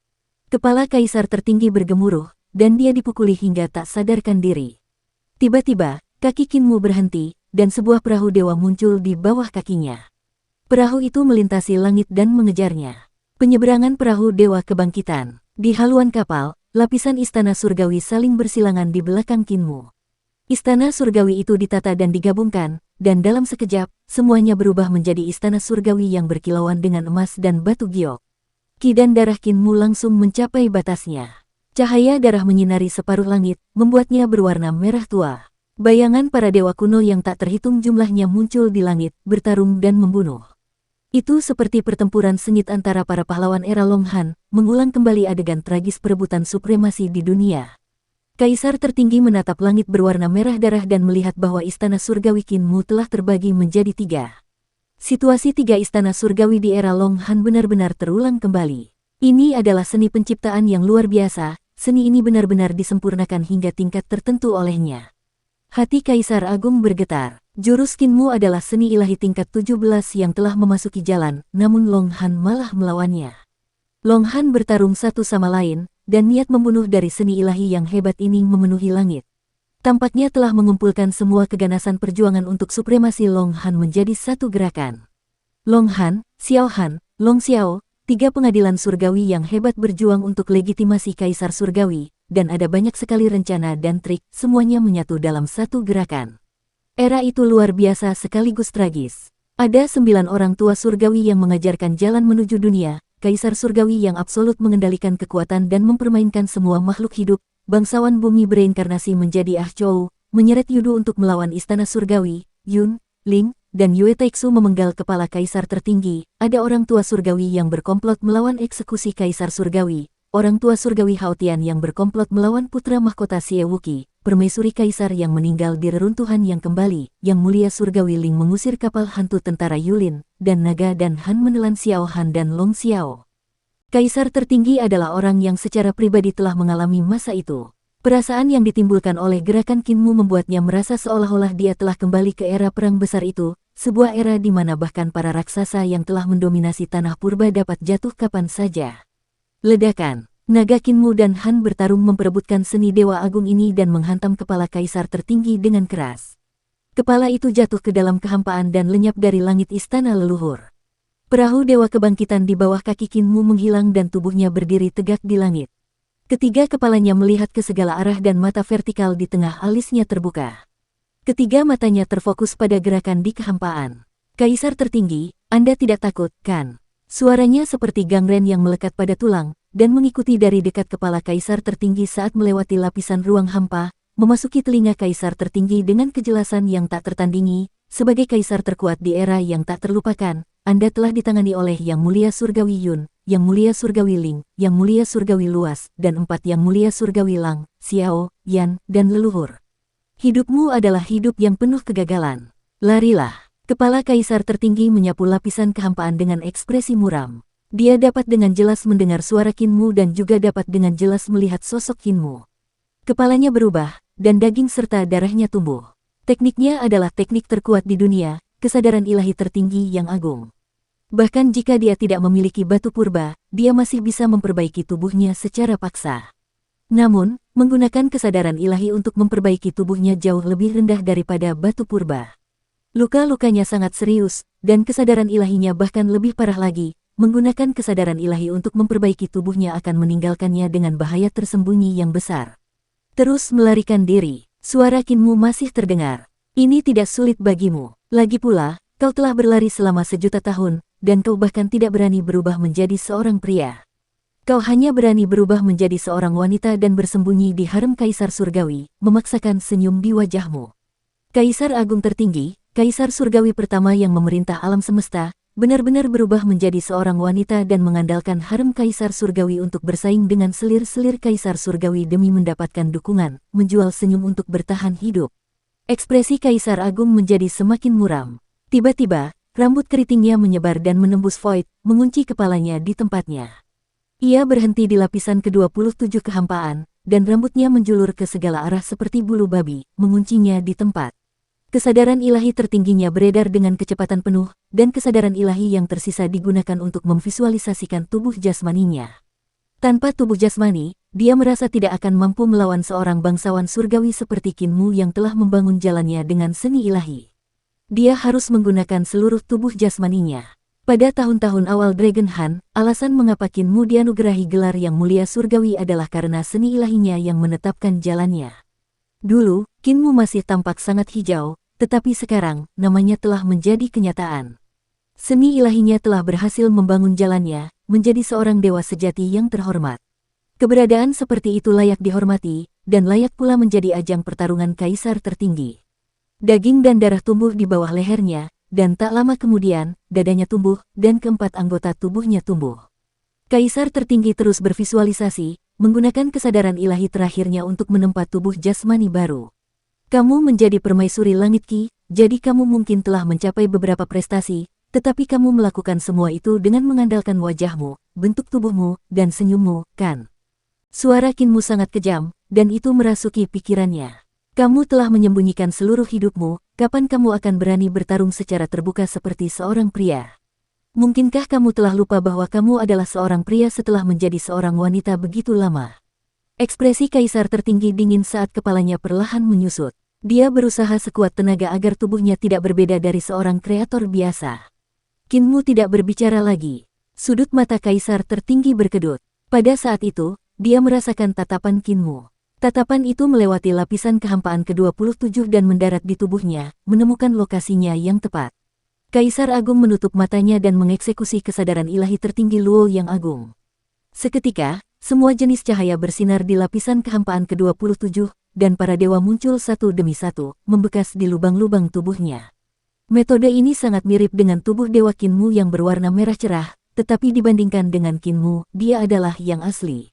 Kepala kaisar tertinggi bergemuruh, dan dia dipukuli hingga tak sadarkan diri. Tiba-tiba, kaki Kinmu berhenti, dan sebuah perahu dewa muncul di bawah kakinya. Perahu itu melintasi langit dan mengejarnya. Penyeberangan perahu dewa kebangkitan. Di haluan kapal, lapisan istana surgawi saling bersilangan di belakang Kinmu. Istana surgawi itu ditata dan digabungkan, dan dalam sekejap, semuanya berubah menjadi istana surgawi yang berkilauan dengan emas dan batu giok. Ki dan darah Kinmu langsung mencapai batasnya. Cahaya darah menyinari separuh langit, membuatnya berwarna merah tua. Bayangan para dewa kuno yang tak terhitung jumlahnya muncul di langit, bertarung dan membunuh. Itu seperti pertempuran sengit antara para pahlawan era Longhan, mengulang kembali adegan tragis perebutan supremasi di dunia. Kaisar tertinggi menatap langit berwarna merah darah dan melihat bahwa istana surgawi Kinmu telah terbagi menjadi 3. Situasi 3 istana surgawi di era Longhan benar-benar terulang kembali. Ini adalah seni penciptaan yang luar biasa. Seni ini benar-benar disempurnakan hingga tingkat tertentu olehnya. Hati Kaisar Agung bergetar. Jurus Kinmu adalah seni ilahi tingkat 17 yang telah memasuki jalan, namun Longhan malah melawannya. Longhan bertarung satu sama lain, dan niat membunuh dari seni ilahi yang hebat ini memenuhi langit. Tampaknya telah mengumpulkan semua keganasan perjuangan untuk supremasi Longhan menjadi satu gerakan. Longhan, Xiaohan, Long Xiao, 3 pengadilan surgawi yang hebat berjuang untuk legitimasi kaisar surgawi, dan ada banyak sekali rencana dan trik, semuanya menyatu dalam satu gerakan. Era itu luar biasa sekaligus tragis. Ada 9 orang tua surgawi yang mengajarkan jalan menuju dunia, kaisar surgawi yang absolut mengendalikan kekuatan dan mempermainkan semua makhluk hidup, bangsawan bumi bereinkarnasi menjadi Ah Chou, menyeret Yudu untuk melawan istana surgawi, Yun, Ling, dan Yue Taixu memenggal kepala kaisar tertinggi. Ada orang tua surgawi yang berkomplot melawan eksekusi kaisar surgawi, orang tua surgawi Haotian yang berkomplot melawan putra mahkota Xie Wuqi, permaisuri kaisar yang meninggal di reruntuhan yang kembali, yang mulia surgawi Ling mengusir kapal hantu tentara Yulin, dan naga dan Han menelan Xiao Han dan Long Xiao. Kaisar tertinggi adalah orang yang secara pribadi telah mengalami masa itu. Perasaan yang ditimbulkan oleh gerakan Kinmu membuatnya merasa seolah-olah dia telah kembali ke era perang besar itu, sebuah era di mana bahkan para raksasa yang telah mendominasi tanah purba dapat jatuh kapan saja. Ledakan, naga Kinmu dan Han bertarung memperebutkan seni dewa agung ini dan menghantam kepala kaisar tertinggi dengan keras. Kepala itu jatuh ke dalam kehampaan dan lenyap dari langit istana leluhur. Perahu dewa kebangkitan di bawah kaki Kinmu menghilang dan tubuhnya berdiri tegak di langit. Ketiga kepalanya melihat ke segala arah dan mata vertikal di tengah alisnya terbuka. Ketiga matanya terfokus pada gerakan di kehampaan. Kaisar tertinggi, Anda tidak takut, kan? Suaranya seperti gangren yang melekat pada tulang, dan mengikuti dari dekat kepala kaisar tertinggi saat melewati lapisan ruang hampa, memasuki telinga kaisar tertinggi dengan kejelasan yang tak tertandingi. Sebagai kaisar terkuat di era yang tak terlupakan, Anda telah ditangani oleh Yang Mulia Surgawi Yun, Yang Mulia Surgawi Ling, Yang Mulia Surgawi Luas, dan 4 Yang Mulia Surgawi Lang, Xiao, Yan, dan leluhur. Hidupmu adalah hidup yang penuh kegagalan. Larilah. Kepala kaisar tertinggi menyapu lapisan kehampaan dengan ekspresi muram. Dia dapat dengan jelas mendengar suara Kinmu dan juga dapat dengan jelas melihat sosok Kinmu. Kepalanya berubah, dan daging serta darahnya tumbuh. Tekniknya adalah teknik terkuat di dunia, kesadaran ilahi tertinggi yang agung. Bahkan jika dia tidak memiliki batu purba, dia masih bisa memperbaiki tubuhnya secara paksa. Namun, menggunakan kesadaran ilahi untuk memperbaiki tubuhnya jauh lebih rendah daripada batu purba. Luka-lukanya sangat serius, dan kesadaran ilahinya bahkan lebih parah lagi. Menggunakan kesadaran ilahi untuk memperbaiki tubuhnya akan meninggalkannya dengan bahaya tersembunyi yang besar. Terus melarikan diri. Suara Kinmu masih terdengar. Ini tidak sulit bagimu. Lagi pula, kau telah berlari selama 1.000.000 tahun, dan kau bahkan tidak berani berubah menjadi seorang pria. Kau hanya berani berubah menjadi seorang wanita dan bersembunyi di harem Kaisar Surgawi, memaksakan senyum di wajahmu. Kaisar Agung tertinggi, Kaisar Surgawi pertama yang memerintah alam semesta, benar-benar berubah menjadi seorang wanita dan mengandalkan harem Kaisar Surgawi untuk bersaing dengan selir-selir Kaisar Surgawi demi mendapatkan dukungan, menjual senyum untuk bertahan hidup. Ekspresi Kaisar Agung menjadi semakin muram. Tiba-tiba, rambut keritingnya menyebar dan menembus void, mengunci kepalanya di tempatnya. Ia berhenti di lapisan ke-27 kehampaan, dan rambutnya menjulur ke segala arah seperti bulu babi, menguncinya di tempat. Kesadaran ilahi tertingginya beredar dengan kecepatan penuh, dan kesadaran ilahi yang tersisa digunakan untuk memvisualisasikan tubuh jasmaninya. Tanpa tubuh jasmani, dia merasa tidak akan mampu melawan seorang bangsawan surgawi seperti Kinmu yang telah membangun jalannya dengan seni ilahi. Dia harus menggunakan seluruh tubuh jasmaninya. Pada tahun-tahun awal Dragon Han, alasan mengapa Kinmu dianugerahi gelar yang mulia surgawi adalah karena seni ilahinya yang menetapkan jalannya. Dulu, Kinmu masih tampak sangat hijau, tetapi sekarang, namanya telah menjadi kenyataan. Seni ilahinya telah berhasil membangun jalannya, menjadi seorang dewa sejati yang terhormat. Keberadaan seperti itu layak dihormati, dan layak pula menjadi ajang pertarungan kaisar tertinggi. Daging dan darah tumbuh di bawah lehernya, dan tak lama kemudian, dadanya tumbuh, dan keempat anggota tubuhnya tumbuh. Kaisar tertinggi terus bervisualisasi, menggunakan kesadaran ilahi terakhirnya untuk menempa tubuh jasmani baru. Kamu menjadi permaisuri langit Ki, jadi kamu mungkin telah mencapai beberapa prestasi, tetapi kamu melakukan semua itu dengan mengandalkan wajahmu, bentuk tubuhmu, dan senyummu, kan? Suara Kinmu sangat kejam, dan itu merasuki pikirannya. Kamu telah menyembunyikan seluruh hidupmu, kapan kamu akan berani bertarung secara terbuka seperti seorang pria? Mungkinkah kamu telah lupa bahwa kamu adalah seorang pria setelah menjadi seorang wanita begitu lama? Ekspresi kaisar tertinggi dingin saat kepalanya perlahan menyusut. Dia berusaha sekuat tenaga agar tubuhnya tidak berbeda dari seorang kreator biasa. Kinmu tidak berbicara lagi. Sudut mata kaisar tertinggi berkedut. Pada saat itu, dia merasakan tatapan Kinmu. Tatapan itu melewati lapisan kehampaan ke-27 dan mendarat di tubuhnya, menemukan lokasinya yang tepat. Kaisar Agung menutup matanya dan mengeksekusi kesadaran ilahi tertinggi Luo yang agung. Seketika, semua jenis cahaya bersinar di lapisan kehampaan ke-27, dan para dewa muncul satu demi satu, membekas di lubang-lubang tubuhnya. Metode ini sangat mirip dengan tubuh Dewa Kinmu yang berwarna merah cerah, tetapi dibandingkan dengan Kinmu, dia adalah yang asli.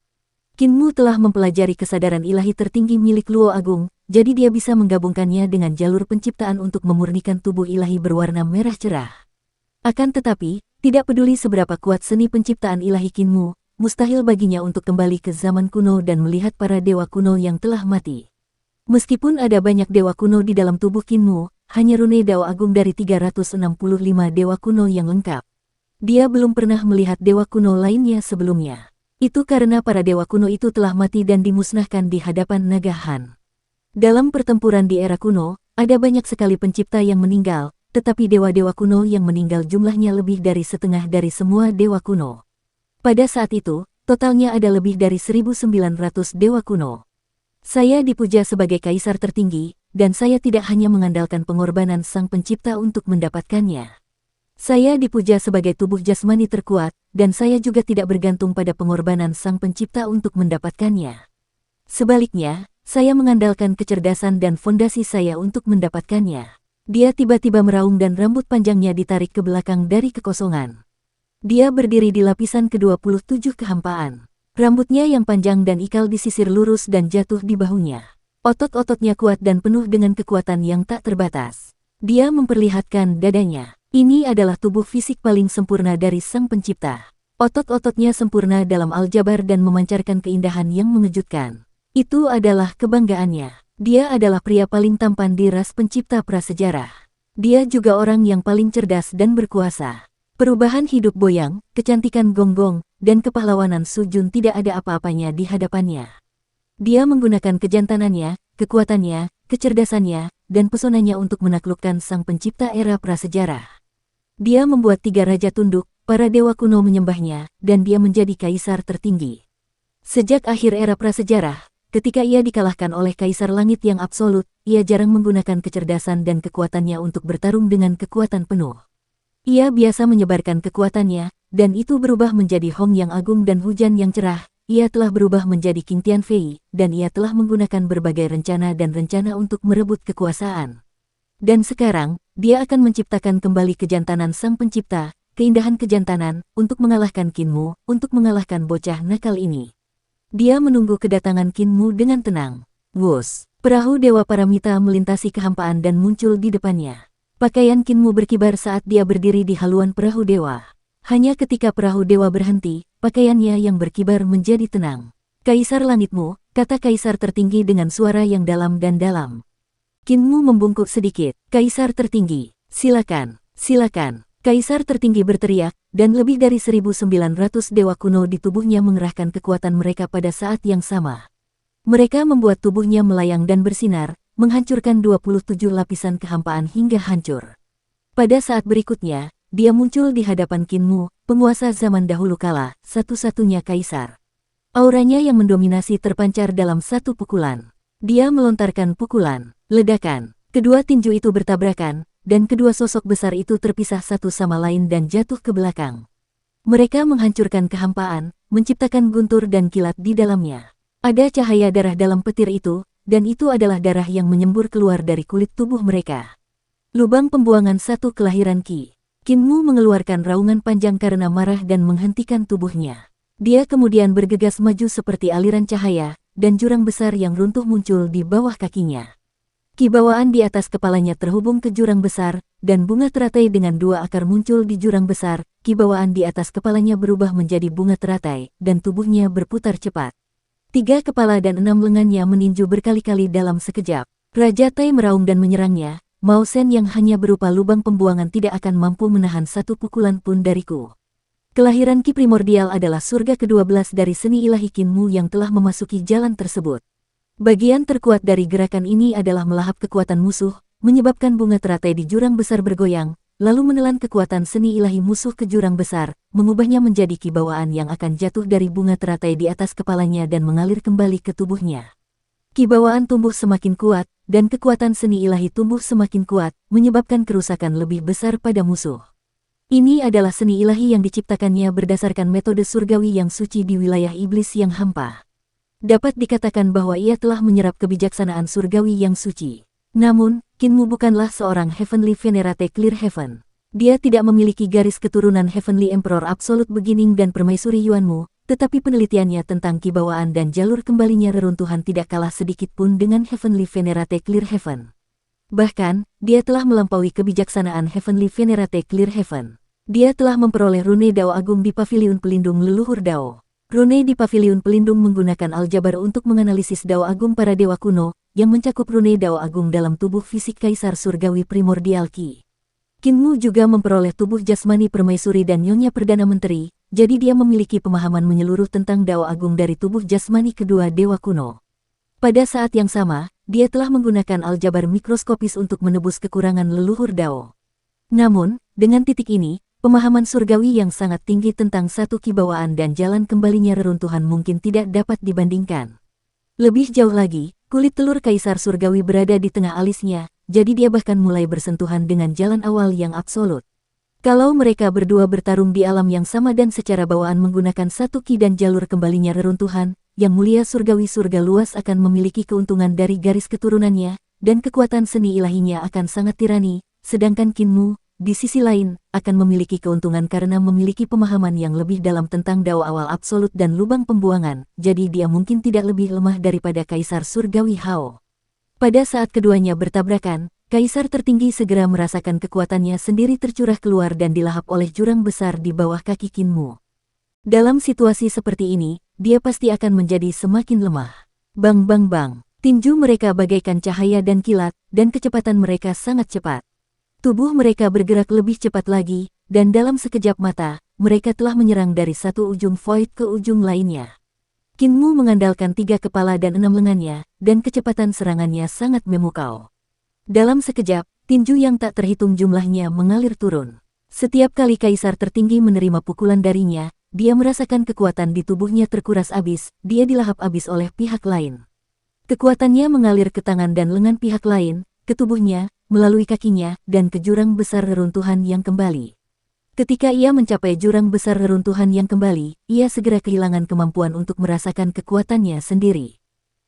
Kinmu telah mempelajari kesadaran ilahi tertinggi milik Luo Agung, jadi dia bisa menggabungkannya dengan jalur penciptaan untuk memurnikan tubuh ilahi berwarna merah cerah. Akan tetapi, tidak peduli seberapa kuat seni penciptaan ilahi Kinmu, mustahil baginya untuk kembali ke zaman kuno dan melihat para dewa kuno yang telah mati. Meskipun ada banyak dewa kuno di dalam tubuh Kinmu, hanya rune Dao Agung dari 365 dewa kuno yang lengkap. Dia belum pernah melihat dewa kuno lainnya sebelumnya. Itu karena para dewa kuno itu telah mati dan dimusnahkan di hadapan Naga Han. Dalam pertempuran di era kuno, ada banyak sekali pencipta yang meninggal, tetapi dewa-dewa kuno yang meninggal jumlahnya lebih dari setengah dari semua dewa kuno. Pada saat itu, totalnya ada lebih dari 1.900 dewa kuno. Saya dipuja sebagai kaisar tertinggi, dan saya tidak hanya mengandalkan pengorbanan sang pencipta untuk mendapatkannya. Saya dipuja sebagai tubuh jasmani terkuat, dan saya juga tidak bergantung pada pengorbanan Sang Pencipta untuk mendapatkannya. Sebaliknya, saya mengandalkan kecerdasan dan fondasi saya untuk mendapatkannya. Dia tiba-tiba meraung dan rambut panjangnya ditarik ke belakang dari kekosongan. Dia berdiri di lapisan ke-27 kehampaan. Rambutnya yang panjang dan ikal disisir lurus dan jatuh di bahunya. Otot-ototnya kuat dan penuh dengan kekuatan yang tak terbatas. Dia memperlihatkan dadanya. Ini adalah tubuh fisik paling sempurna dari Sang Pencipta. Otot-ototnya sempurna dalam aljabar dan memancarkan keindahan yang mengejutkan. Itu adalah kebanggaannya. Dia adalah pria paling tampan di ras pencipta prasejarah. Dia juga orang yang paling cerdas dan berkuasa. Perubahan hidup Boyang, kecantikan Gonggong, dan kepahlawanan Su Jun tidak ada apa-apanya di hadapannya. Dia menggunakan kejantanannya, kekuatannya, kecerdasannya, dan pesonanya untuk menaklukkan Sang Pencipta era prasejarah. Dia membuat 3 raja tunduk, para dewa kuno menyembahnya, dan dia menjadi kaisar tertinggi. Sejak akhir era prasejarah, ketika ia dikalahkan oleh Kaisar Langit yang absolut, ia jarang menggunakan kecerdasan dan kekuatannya untuk bertarung dengan kekuatan penuh. Ia biasa menyebarkan kekuatannya, dan itu berubah menjadi Hong yang agung dan hujan yang cerah. Ia telah berubah menjadi King Tianfei, dan ia telah menggunakan berbagai rencana untuk merebut kekuasaan. Dan sekarang, dia akan menciptakan kembali kejantanan Sang Pencipta, keindahan kejantanan, untuk mengalahkan Kinmu, untuk mengalahkan bocah nakal ini. Dia menunggu kedatangan Kinmu dengan tenang. Wus, perahu Dewa Paramita melintasi kehampaan dan muncul di depannya. Pakaian Kinmu berkibar saat dia berdiri di haluan perahu dewa. Hanya ketika perahu dewa berhenti, pakaiannya yang berkibar menjadi tenang. Kaisar Langitmu, kata kaisar tertinggi dengan suara yang dalam dan dalam. Kinmu membungkuk sedikit. Kaisar tertinggi, silakan, silakan. Kaisar tertinggi berteriak, dan lebih dari 1.900 dewa kuno di tubuhnya mengerahkan kekuatan mereka pada saat yang sama. Mereka membuat tubuhnya melayang dan bersinar, menghancurkan 27 lapisan kehampaan hingga hancur. Pada saat berikutnya, dia muncul di hadapan Kinmu, penguasa zaman dahulu kala, satu-satunya kaisar. Auranya yang mendominasi terpancar dalam satu pukulan. Dia melontarkan pukulan, ledakan. Kedua tinju itu bertabrakan, dan kedua sosok besar itu terpisah satu sama lain dan jatuh ke belakang. Mereka menghancurkan kehampaan, menciptakan guntur dan kilat di dalamnya. Ada cahaya darah dalam petir itu, dan itu adalah darah yang menyembur keluar dari kulit tubuh mereka. Lubang pembuangan satu kelahiran Ki. Kinmu mengeluarkan raungan panjang karena marah dan menghentikan tubuhnya. Dia kemudian bergegas maju seperti aliran cahaya, dan jurang besar yang runtuh muncul di bawah kakinya. Kibawaan di atas kepalanya terhubung ke jurang besar, dan bunga teratai dengan 2 akar muncul di jurang besar. Kibawaan di atas kepalanya berubah menjadi bunga teratai, dan tubuhnya berputar cepat. 3 kepala dan 6 lengannya meninju berkali-kali dalam sekejap. Raja Tai meraung dan menyerangnya. Mao Shen yang hanya berupa lubang pembuangan tidak akan mampu menahan satu pukulan pun dariku. Kelahiran Ki primordial adalah surga ke-12 dari seni ilahi Kinmu yang telah memasuki jalan tersebut. Bagian terkuat dari gerakan ini adalah melahap kekuatan musuh, menyebabkan bunga teratai di jurang besar bergoyang, lalu menelan kekuatan seni ilahi musuh ke jurang besar, mengubahnya menjadi kibawaan yang akan jatuh dari bunga teratai di atas kepalanya dan mengalir kembali ke tubuhnya. Kibawaan tumbuh semakin kuat, dan kekuatan seni ilahi tumbuh semakin kuat, menyebabkan kerusakan lebih besar pada musuh. Ini adalah seni ilahi yang diciptakannya berdasarkan metode surgawi yang suci di wilayah iblis yang hampa. Dapat dikatakan bahwa ia telah menyerap kebijaksanaan surgawi yang suci. Namun, Kinmu bukanlah seorang Heavenly Venerate Clear Heaven. Dia tidak memiliki garis keturunan Heavenly Emperor Absolute Beginning dan Permaisuri Yuanmu, tetapi penelitiannya tentang kibawaan dan jalur kembalinya reruntuhan tidak kalah sedikit pun dengan Heavenly Venerate Clear Heaven. Bahkan, dia telah melampaui kebijaksanaan Heavenly Venerate Clear Heaven. Dia telah memperoleh rune Dao Agung di Paviliun Pelindung Leluhur Dao. Rune di Paviliun Pelindung menggunakan aljabar untuk menganalisis Dao Agung para dewa kuno, yang mencakup rune Dao Agung dalam tubuh fisik Kaisar Surgawi Primordial Ki. Kinmu juga memperoleh tubuh jasmani permaisuri dan nyonya Perdana Menteri, jadi dia memiliki pemahaman menyeluruh tentang Dao Agung dari tubuh jasmani kedua dewa kuno. Pada saat yang sama, dia telah menggunakan aljabar mikroskopis untuk menebus kekurangan leluhur Dao. Namun, dengan titik ini, pemahaman surgawi yang sangat tinggi tentang satu kibawaan dan jalan kembalinya reruntuhan mungkin tidak dapat dibandingkan. Lebih jauh lagi, kulit telur Kaisar Surgawi berada di tengah alisnya, jadi dia bahkan mulai bersentuhan dengan jalan awal yang absolut. Kalau mereka berdua bertarung di alam yang sama dan secara bawaan menggunakan satu ki dan jalur kembalinya reruntuhan, Yang Mulia Surgawi surga luas akan memiliki keuntungan dari garis keturunannya, dan kekuatan seni ilahinya akan sangat tirani, sedangkan Kinmu, di sisi lain, akan memiliki keuntungan karena memiliki pemahaman yang lebih dalam tentang Dao awal absolut dan lubang pembuangan, jadi dia mungkin tidak lebih lemah daripada Kaisar Surgawi Hao. Pada saat keduanya bertabrakan, Kaisar tertinggi segera merasakan kekuatannya sendiri tercurah keluar dan dilahap oleh jurang besar di bawah kaki Kinmu. Dalam situasi seperti ini, dia pasti akan menjadi semakin lemah. Bang bang bang, tinju mereka bagaikan cahaya dan kilat, dan kecepatan mereka sangat cepat. Tubuh mereka bergerak lebih cepat lagi, dan dalam sekejap mata, mereka telah menyerang dari satu ujung void ke ujung lainnya. Kinmu mengandalkan 3 kepala dan 6 lengannya, dan kecepatan serangannya sangat memukau. Dalam sekejap, tinju yang tak terhitung jumlahnya mengalir turun. Setiap kali Kaisar tertinggi menerima pukulan darinya, dia merasakan kekuatan di tubuhnya terkuras abis, dia dilahap abis oleh pihak lain. Kekuatannya mengalir ke tangan dan lengan pihak lain, ke tubuhnya, melalui kakinya, dan ke jurang besar reruntuhan yang kembali. Ketika ia mencapai jurang besar reruntuhan yang kembali, ia segera kehilangan kemampuan untuk merasakan kekuatannya sendiri.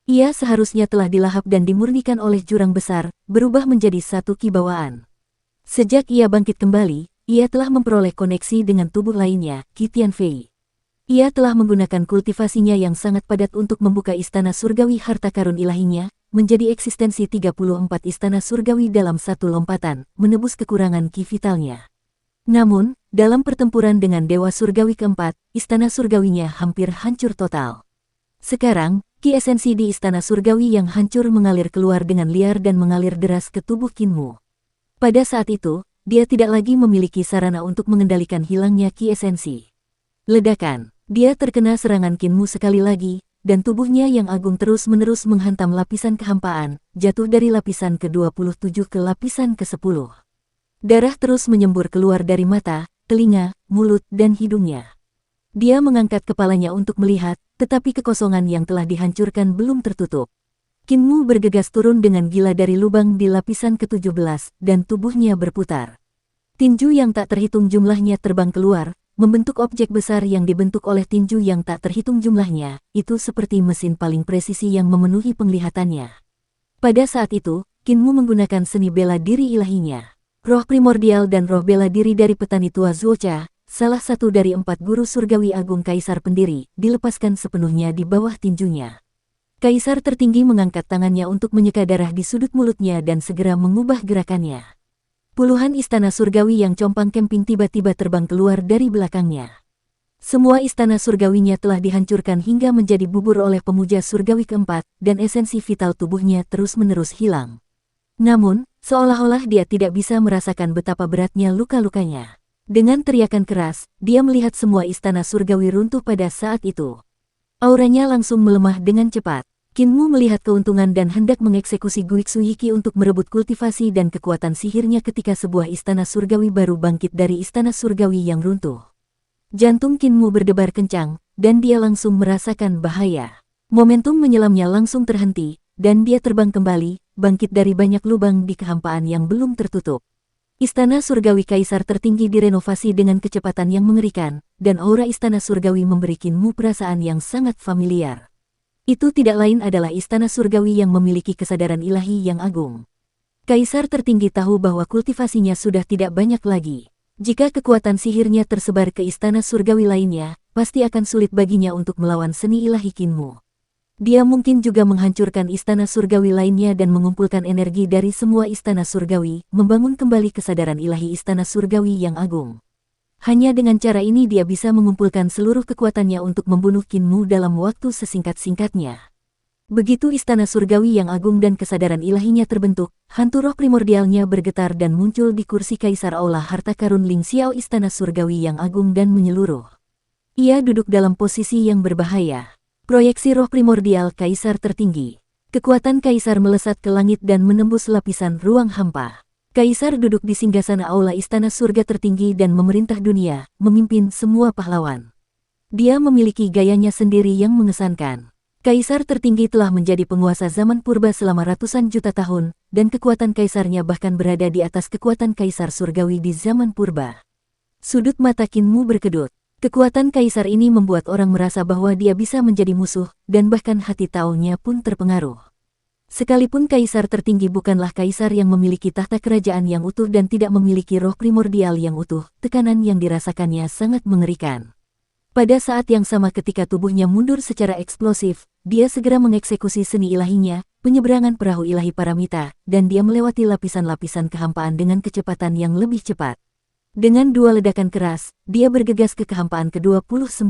Ia seharusnya telah dilahap dan dimurnikan oleh jurang besar, berubah menjadi satu ki bawaan. Sejak ia bangkit kembali, ia telah memperoleh koneksi dengan tubuh lainnya, Qi Tianfei. Ia telah menggunakan kultivasinya yang sangat padat untuk membuka istana surgawi harta karun ilahinya, menjadi eksistensi 34 istana surgawi dalam satu lompatan, menebus kekurangan ki vitalnya. Namun, dalam pertempuran dengan Dewa Surgawi keempat, istana surgawinya hampir hancur total. Sekarang, ki esensi di istana surgawi yang hancur mengalir keluar dengan liar dan mengalir deras ke tubuh Kinmu. Pada saat itu, dia tidak lagi memiliki sarana untuk mengendalikan hilangnya ki esensi. Ledakan, dia terkena serangan Kinmu sekali lagi, dan tubuhnya yang agung terus-menerus menghantam lapisan kehampaan, jatuh dari lapisan ke-27 ke lapisan ke-10. Darah terus menyembur keluar dari mata, telinga, mulut, dan hidungnya. Dia mengangkat kepalanya untuk melihat, tetapi kekosongan yang telah dihancurkan belum tertutup. Kinmu bergegas turun dengan gila dari lubang di lapisan ke-17, dan tubuhnya berputar. Tinju yang tak terhitung jumlahnya terbang keluar, membentuk objek besar yang dibentuk oleh tinju yang tak terhitung jumlahnya, itu seperti mesin paling presisi yang memenuhi penglihatannya. Pada saat itu, Kinmu menggunakan seni bela diri ilahinya. Roh primordial dan roh bela diri dari petani tua Zuocha, salah satu dari 4 guru surgawi agung Kaisar pendiri, dilepaskan sepenuhnya di bawah tinjunya. Kaisar tertinggi mengangkat tangannya untuk menyeka darah di sudut mulutnya dan segera mengubah gerakannya. Puluhan istana surgawi yang compang camping tiba-tiba terbang keluar dari belakangnya. Semua istana surgawinya telah dihancurkan hingga menjadi bubur oleh pemuja surgawi keempat, dan esensi vital tubuhnya terus-menerus hilang. Namun, seolah-olah dia tidak bisa merasakan betapa beratnya luka-lukanya. Dengan teriakan keras, dia melihat semua istana surgawi runtuh pada saat itu. Auranya langsung melemah dengan cepat. Kinmu melihat keuntungan dan hendak mengeksekusi Guiksu Yiki untuk merebut kultivasi dan kekuatan sihirnya ketika sebuah istana surgawi baru bangkit dari istana surgawi yang runtuh. Jantung Kinmu berdebar kencang, dan dia langsung merasakan bahaya. Momentum menyelamnya langsung terhenti, dan dia terbang kembali, bangkit dari banyak lubang di kehampaan yang belum tertutup. Istana surgawi Kaisar tertinggi direnovasi dengan kecepatan yang mengerikan, dan aura istana surgawi memberi Kinmu perasaan yang sangat familiar. Itu tidak lain adalah istana surgawi yang memiliki kesadaran ilahi yang agung. Kaisar tertinggi tahu bahwa kultivasinya sudah tidak banyak lagi. Jika kekuatan sihirnya tersebar ke istana surgawi lainnya, pasti akan sulit baginya untuk melawan seni ilahi Kinmu. Dia mungkin juga menghancurkan istana surgawi lainnya dan mengumpulkan energi dari semua istana surgawi, membangun kembali kesadaran ilahi istana surgawi yang agung. Hanya dengan cara ini dia bisa mengumpulkan seluruh kekuatannya untuk membunuh Kinmu dalam waktu sesingkat-singkatnya. Begitu istana surgawi yang agung dan kesadaran ilahinya terbentuk, hantu roh primordialnya bergetar dan muncul di kursi Kaisar Aula Harta Karun Ling Xiao istana surgawi yang agung dan menyeluruh. Ia duduk dalam posisi yang berbahaya. Proyeksi roh primordial Kaisar tertinggi. Kekuatan Kaisar melesat ke langit dan menembus lapisan ruang hampa. Kaisar duduk di singgasana aula istana surga tertinggi dan memerintah dunia, memimpin semua pahlawan. Dia memiliki gayanya sendiri yang mengesankan. Kaisar tertinggi telah menjadi penguasa zaman purba selama ratusan juta tahun, dan kekuatan kaisarnya bahkan berada di atas kekuatan kaisar surgawi di zaman purba. Sudut mata Qin Mu berkedut. Kekuatan kaisar ini membuat orang merasa bahwa dia bisa menjadi musuh, dan bahkan hati Taonya pun terpengaruh. Sekalipun kaisar tertinggi bukanlah kaisar yang memiliki tahta kerajaan yang utuh dan tidak memiliki roh primordial yang utuh, tekanan yang dirasakannya sangat mengerikan. Pada saat yang sama ketika tubuhnya mundur secara eksplosif, dia segera mengeksekusi seni ilahinya, penyeberangan perahu ilahi paramita, dan dia melewati lapisan-lapisan kehampaan dengan kecepatan yang lebih cepat. Dengan dua ledakan keras, dia bergegas ke kehampaan ke-29.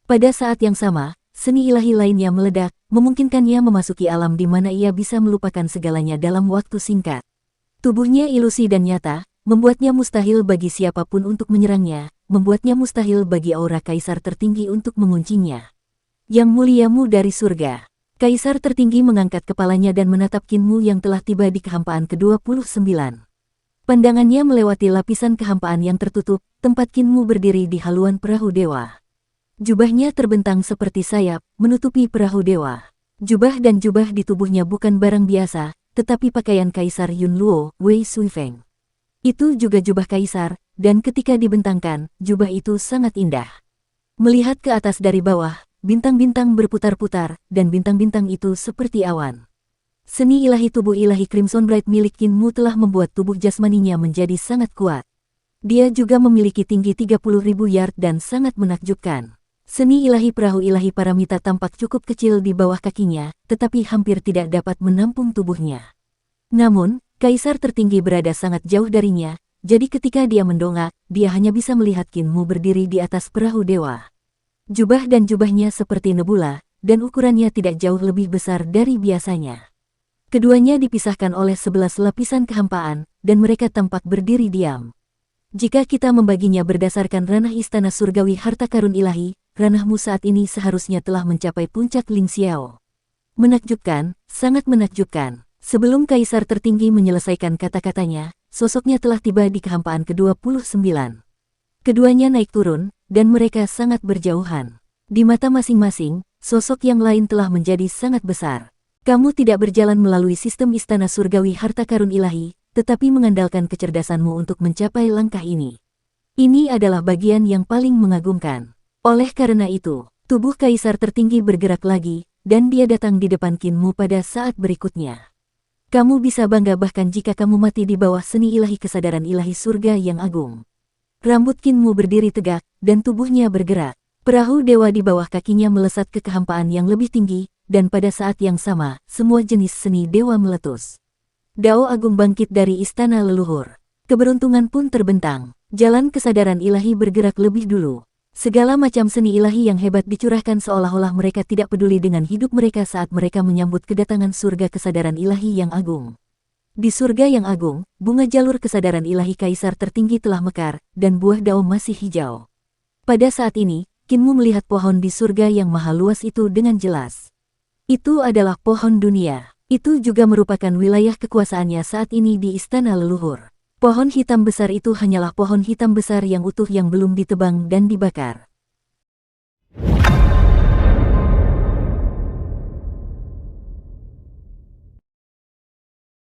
Pada saat yang sama, seni ilahi lainnya meledak, memungkinkannya memasuki alam di mana ia bisa melupakan segalanya dalam waktu singkat. Tubuhnya ilusi dan nyata, membuatnya mustahil bagi siapapun untuk menyerangnya, membuatnya mustahil bagi aura kaisar tertinggi untuk menguncinya. Yang muliamu dari surga. Kaisar tertinggi mengangkat kepalanya dan menatap Qin Mu yang telah tiba di kehampaan ke-29. Pandangannya melewati lapisan kehampaan yang tertutup, tempat Qin Mu berdiri di haluan perahu dewa. Jubahnya terbentang seperti sayap, menutupi perahu dewa. Jubah dan jubah di tubuhnya bukan barang biasa, tetapi pakaian Kaisar Yun Luo, Wei Suifeng. Itu juga jubah kaisar, dan ketika dibentangkan, jubah itu sangat indah. Melihat ke atas dari bawah, bintang-bintang berputar-putar, dan bintang-bintang itu seperti awan. Seni ilahi tubuh ilahi Crimson Bright milik Qin Mu telah membuat tubuh jasmaninya menjadi sangat kuat. Dia juga memiliki tinggi 30.000 yard dan sangat menakjubkan. Seni ilahi perahu ilahi paramita tampak cukup kecil di bawah kakinya, tetapi hampir tidak dapat menampung tubuhnya. Namun, kaisar tertinggi berada sangat jauh darinya, jadi ketika dia mendongak, dia hanya bisa melihat Qin Mu berdiri di atas perahu dewa. Jubah dan jubahnya seperti nebula, dan ukurannya tidak jauh lebih besar dari biasanya. Keduanya dipisahkan oleh 11 lapisan kehampaan, dan mereka tampak berdiri diam. Jika kita membaginya berdasarkan ranah istana surgawi harta karun ilahi, ranahmu saat ini seharusnya telah mencapai puncak Ling Xiao. Menakjubkan, sangat menakjubkan. Sebelum kaisar tertinggi menyelesaikan kata-katanya, sosoknya telah tiba di kehampaan ke-29. Keduanya naik turun, dan mereka sangat berjauhan. Di mata masing-masing, sosok yang lain telah menjadi sangat besar. Kamu tidak berjalan melalui sistem istana surgawi harta karun ilahi, tetapi mengandalkan kecerdasanmu untuk mencapai langkah ini. Ini adalah bagian yang paling mengagumkan. Oleh karena itu, tubuh kaisar tertinggi bergerak lagi, dan dia datang di depan Qin Mu pada saat berikutnya. Kamu bisa bangga bahkan jika kamu mati di bawah seni ilahi kesadaran ilahi surga yang agung. Rambut Qin Mu berdiri tegak, dan tubuhnya bergerak. Perahu dewa di bawah kakinya melesat ke kehampaan yang lebih tinggi, dan pada saat yang sama, semua jenis seni dewa meletus. Dao agung bangkit dari istana leluhur. Keberuntungan pun terbentang. Jalan kesadaran ilahi bergerak lebih dulu. Segala macam seni ilahi yang hebat dicurahkan seolah-olah mereka tidak peduli dengan hidup mereka saat mereka menyambut kedatangan surga kesadaran ilahi yang agung. Di surga yang agung, bunga jalur kesadaran ilahi kaisar tertinggi telah mekar, dan buah dao masih hijau. Pada saat ini, Qin Mu melihat pohon di surga yang maha luas itu dengan jelas. Itu adalah pohon dunia. Itu juga merupakan wilayah kekuasaannya saat ini di istana leluhur. Pohon hitam besar itu hanyalah pohon hitam besar yang utuh yang belum ditebang dan dibakar.